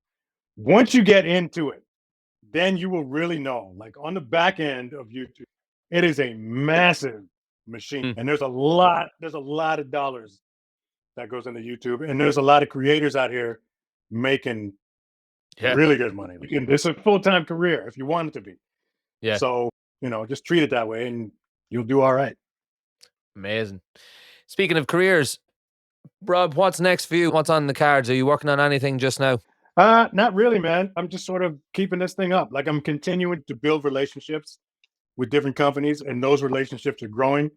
[SPEAKER 2] Once you get into it, then you will really know. Like on the back end of YouTube, it is a massive machine, and there's a lot of dollars that goes into YouTube, and there's a lot of creators out here making really good money. It's a full-time career if you want it to be.
[SPEAKER 1] Yeah.
[SPEAKER 2] So, just treat it that way and you'll do all right.
[SPEAKER 1] Amazing. Speaking of careers, Rob, what's next for you? What's on the cards? Are you working on anything just now?
[SPEAKER 2] Not really, man. I'm just sort of keeping this thing up. Like I'm continuing to build relationships with different companies, and those relationships are growing.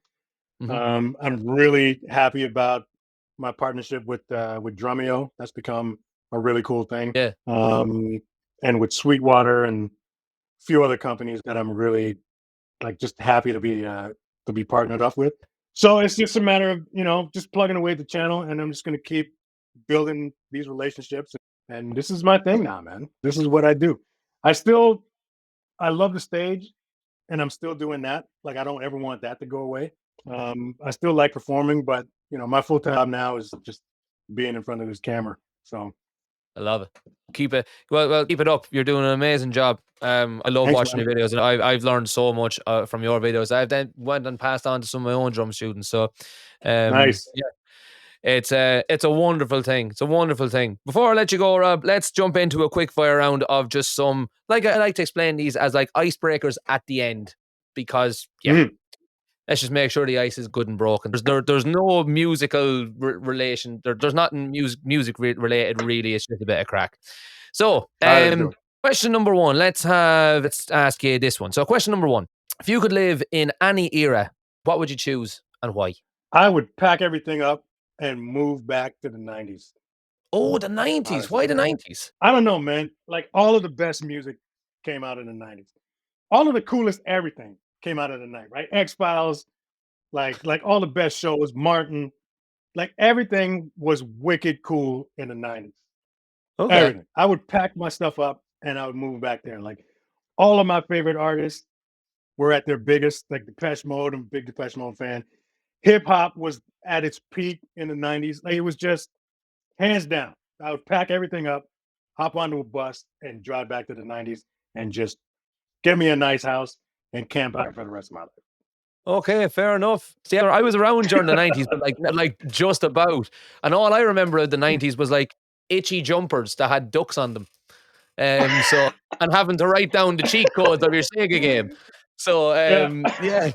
[SPEAKER 2] I'm really happy about my partnership with Drumeo. That's become a really cool thing.
[SPEAKER 1] Yeah.
[SPEAKER 2] And with Sweetwater and a few other companies that I'm really like just happy to be partnered up with. So it's just a matter of just plugging away at the channel, and I'm just going to keep building these relationships. And this is my thing now, man. This is what I do. I love the stage, and I'm still doing that. Like I don't ever want that to go away. I still like performing, but my full time now is just being in front of this camera. So
[SPEAKER 1] I love it. Keep it keep it up. You're doing an amazing job. I love watching your videos, and I've learned so much from your videos. I've then went and passed on to some of my own drum students. So
[SPEAKER 2] nice.
[SPEAKER 1] Yeah. It's a wonderful thing. It's a wonderful thing. Before I let you go, Rob, let's jump into a quick fire round of just some, like I like to explain these as like icebreakers at the end, because let's just make sure the ice is good and broken. There's no musical relation. There's nothing music related really. It's just a bit of crack. So question number one. Let's ask you this one. So question number one: if you could live in any era, what would you choose and why?
[SPEAKER 2] I would pack everything up and move back to the 90s.
[SPEAKER 1] Oh, the 90s.
[SPEAKER 2] Honestly.
[SPEAKER 1] Why the 90s?
[SPEAKER 2] I don't know, man. Like all of the best music came out in the 90s. All of the coolest everything came out of the night, right? X-Files, like all the best shows, Martin, like everything was wicked cool in the 90s.
[SPEAKER 1] Okay.
[SPEAKER 2] Everything. I would pack my stuff up and I would move back there. Like all of my favorite artists, were at their biggest, like Depeche Mode. I'm a big Depeche Mode fan. Hip hop was at its peak in the 90s. Like, it was just hands down. I would pack everything up, hop onto a bus, and drive back to the 90s and just get me a nice house and camp out for the rest of my life.
[SPEAKER 1] Okay, fair enough. See, I was around during the 90s, but like just about. And all I remember of the 90s was like itchy jumpers that had ducks on them. So and having to write down the cheat codes of your Sega game. So yeah.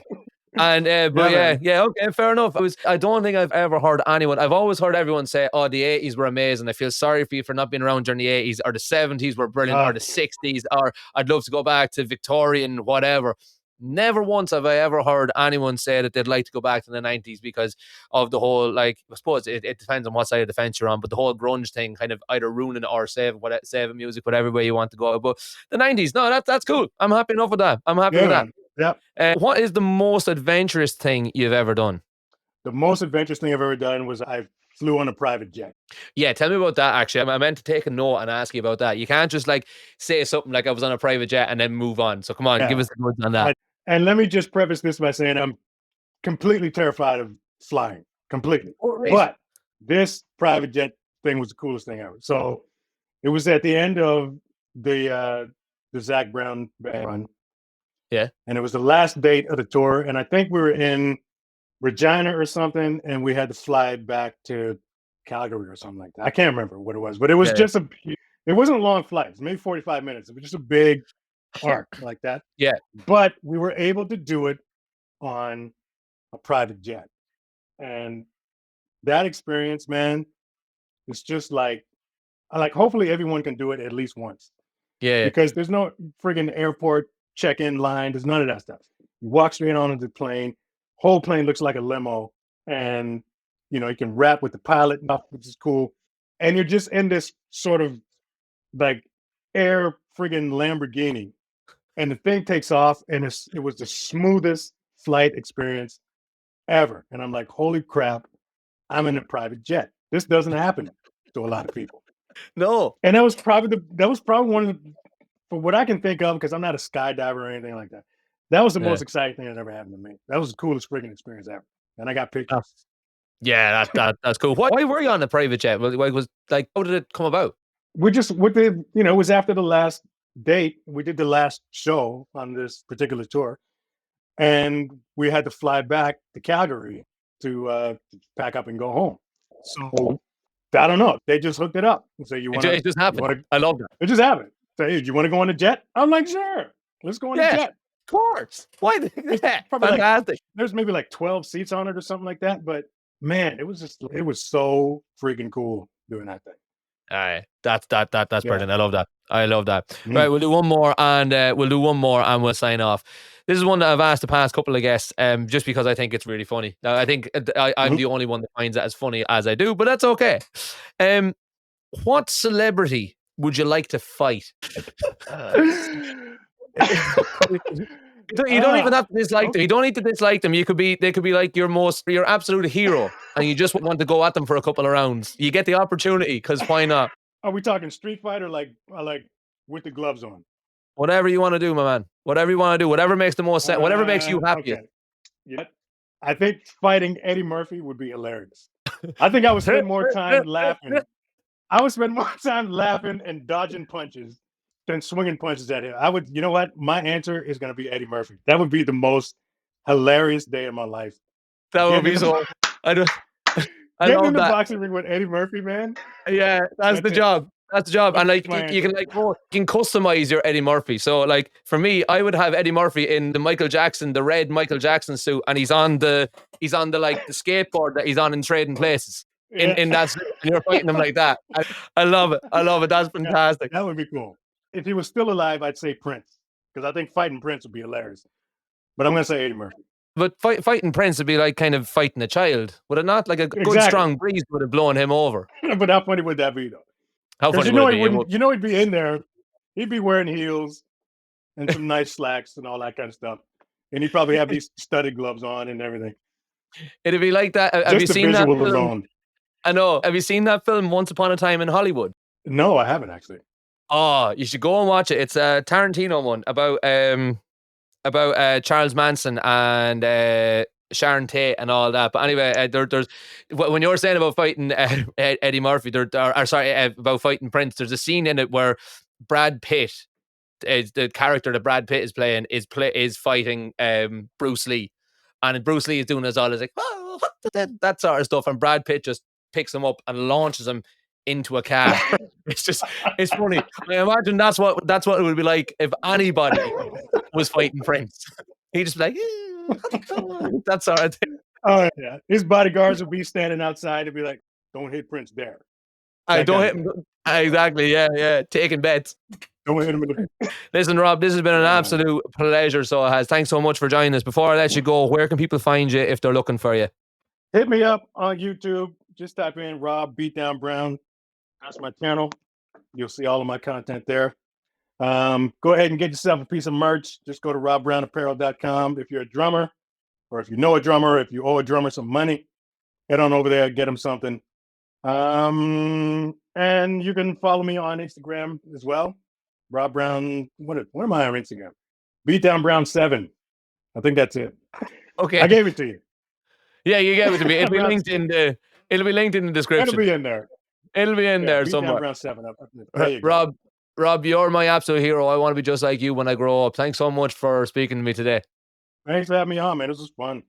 [SPEAKER 1] And but yeah, okay, fair enough. I don't think I've ever heard anyone. I've always heard everyone say, "Oh, the 80s were amazing. I feel sorry for you for not being around during the 80s, or the 70s were brilliant, or the 60s, or I'd love to go back to Victorian, whatever." Never once have I ever heard anyone say that they'd like to go back to the 90s because of the whole, like, I suppose it depends on what side of the fence you're on, but the whole grunge thing kind of either ruining it or saving music, whatever way you want to go. But the 90s, no, that's cool. I'm happy enough with that. I'm happy with that.
[SPEAKER 2] Yep.
[SPEAKER 1] What is the most adventurous thing you've ever done?
[SPEAKER 2] The most adventurous thing I've ever done was I flew on a private jet.
[SPEAKER 1] Yeah, tell me about that, actually. I meant to take a note and ask you about that. You can't just like say something like I was on a private jet and then move on. So come on, give us the goods on that.
[SPEAKER 2] And let me just preface this by saying I'm completely terrified of flying, completely. But this private jet thing was the coolest thing ever. So it was at the end of the Zac Brown band run.
[SPEAKER 1] Yeah.
[SPEAKER 2] And it was the last date of the tour. And I think we were in Regina or something, and we had to fly back to Calgary or something like that. I can't remember what it was, but it was just it wasn't a long flight. It was maybe 45 minutes. It was just a big arc like that.
[SPEAKER 1] Yeah.
[SPEAKER 2] But we were able to do it on a private jet. And that experience, man, it's just like hopefully everyone can do it at least once.
[SPEAKER 1] Yeah.
[SPEAKER 2] Because there's no friggin' airport check-in line. There's none of that stuff. You walk straight onto the plane. Whole plane looks like a limo. And, you can rap with the pilot, which is cool. And you're just in this sort of like air friggin' Lamborghini. And the thing takes off, and it was the smoothest flight experience ever. And I'm like, holy crap, I'm in a private jet. This doesn't happen to a lot of people.
[SPEAKER 1] No.
[SPEAKER 2] And that was probably one of the, for what I can think of, because I'm not a skydiver or anything like that. That was the most exciting thing that ever happened to me. That was the coolest freaking experience ever. And I got pictures.
[SPEAKER 1] Yeah, that's cool. Why were you on the private jet? How did it come about?
[SPEAKER 2] We just it was after the last date. We did the last show on this particular tour, and we had to fly back to Calgary to pack up and go home. So I don't know. They just hooked it up and say, "You want to?"
[SPEAKER 1] It just happened. I love that.
[SPEAKER 2] It just happened. Say, "Hey, do you want to go on a jet?" I'm like, "Sure, let's go on a jet."
[SPEAKER 1] Of course. Why? Fantastic.
[SPEAKER 2] There's maybe like 12 seats on it or something like that. But man, it was so freaking cool doing that thing.
[SPEAKER 1] All right, that's brilliant. I love that. Right, we'll do one more and we'll sign off. This is one that I've asked the past couple of guests, just because I think it's really funny. Now, I think I'm the only one that finds it as funny as I do, but that's okay. What celebrity would you like to fight? You don't even have to dislike them. You don't need to dislike them. They could be like your absolute hero, and you just want to go at them for a couple of rounds. You get the opportunity, because why not?
[SPEAKER 2] Are we talking Street Fight or like with the gloves on?
[SPEAKER 1] Whatever you want to do, my man. Whatever you want to do. Whatever makes the most sense. Whatever makes you happy.
[SPEAKER 2] Okay. Yeah. I think fighting Eddie Murphy would be hilarious. I think I would spend more time laughing. I would spend more time laughing and dodging punches than swinging punches at him. You know what? My answer is going to be Eddie Murphy. That would be the most hilarious day of my life.
[SPEAKER 1] That would be so.
[SPEAKER 2] Getting in the boxing ring with Eddie Murphy, man.
[SPEAKER 1] Yeah, that's the job. That's the job. And like you can customize your Eddie Murphy. So like for me, I would have Eddie Murphy in the red Michael Jackson suit, and he's on the like the skateboard that he's on in Trading Places. In that suit, and you're fighting him like that. I love it. That's fantastic.
[SPEAKER 2] That would be cool. If he was still alive, I'd say Prince, because I think fighting Prince would be hilarious. But I'm going to say Eddie Murphy.
[SPEAKER 1] But fighting Prince would be like kind of fighting a child, would it not? Like a good strong breeze would have blown him over.
[SPEAKER 2] But how funny would that be, though?
[SPEAKER 1] How funny would it be?
[SPEAKER 2] He'd be in there. He'd be wearing heels and some nice slacks and all that kind of stuff. And he'd probably have these studded gloves on and everything.
[SPEAKER 1] It'd be like that. Have you seen that film?
[SPEAKER 2] Alone.
[SPEAKER 1] I know. Have you seen that film, Once Upon a Time in Hollywood?
[SPEAKER 2] No, I haven't actually.
[SPEAKER 1] Oh, you should go and watch it. It's a Tarantino one about about Charles Manson and Sharon Tate and all that. But anyway, there's when you were saying about fighting Eddie Murphy, about fighting Prince, there's a scene in it where Brad Pitt, the character that Brad Pitt is playing, is fighting Bruce Lee, and Bruce Lee is doing his all, is like, oh, that sort of stuff, and Brad Pitt just picks him up and launches him into a car. It's funny. I imagine that's what it would be like if anybody was fighting Prince. He'd just be like, that sort of thing.
[SPEAKER 2] Oh yeah, his bodyguards would be standing outside and be like, "Don't hit Prince there."
[SPEAKER 1] I don't hit him. Exactly. Yeah. Taking bets.
[SPEAKER 2] Don't hit him in the...
[SPEAKER 1] Listen, Rob, this has been an absolute pleasure. So it has. Thanks so much for joining us. Before I let you go, where can people find you if they're looking for you?
[SPEAKER 2] Hit me up on YouTube. Just type in Rob Beatdown Brown. That's my channel. You'll see all of my content there. Go ahead and get yourself a piece of merch. Just go to robbrownapparel.com. If you're a drummer, or if you know a drummer, if you owe a drummer some money, head on over there, get them something. And you can follow me on Instagram as well. Rob Brown, what am I on Instagram? Beatdown Brown 7. I think that's it.
[SPEAKER 1] Okay.
[SPEAKER 2] I gave it to you.
[SPEAKER 1] Yeah, you gave it to me. It'll be linked in the description.
[SPEAKER 2] It'll be in there.
[SPEAKER 1] It'll be in there somewhere.
[SPEAKER 2] Brown 7. There you
[SPEAKER 1] go. Rob, you're my absolute hero. I want to be just like you when I grow up. Thanks so much for speaking to me today.
[SPEAKER 2] Thanks for having me on, man. This was fun.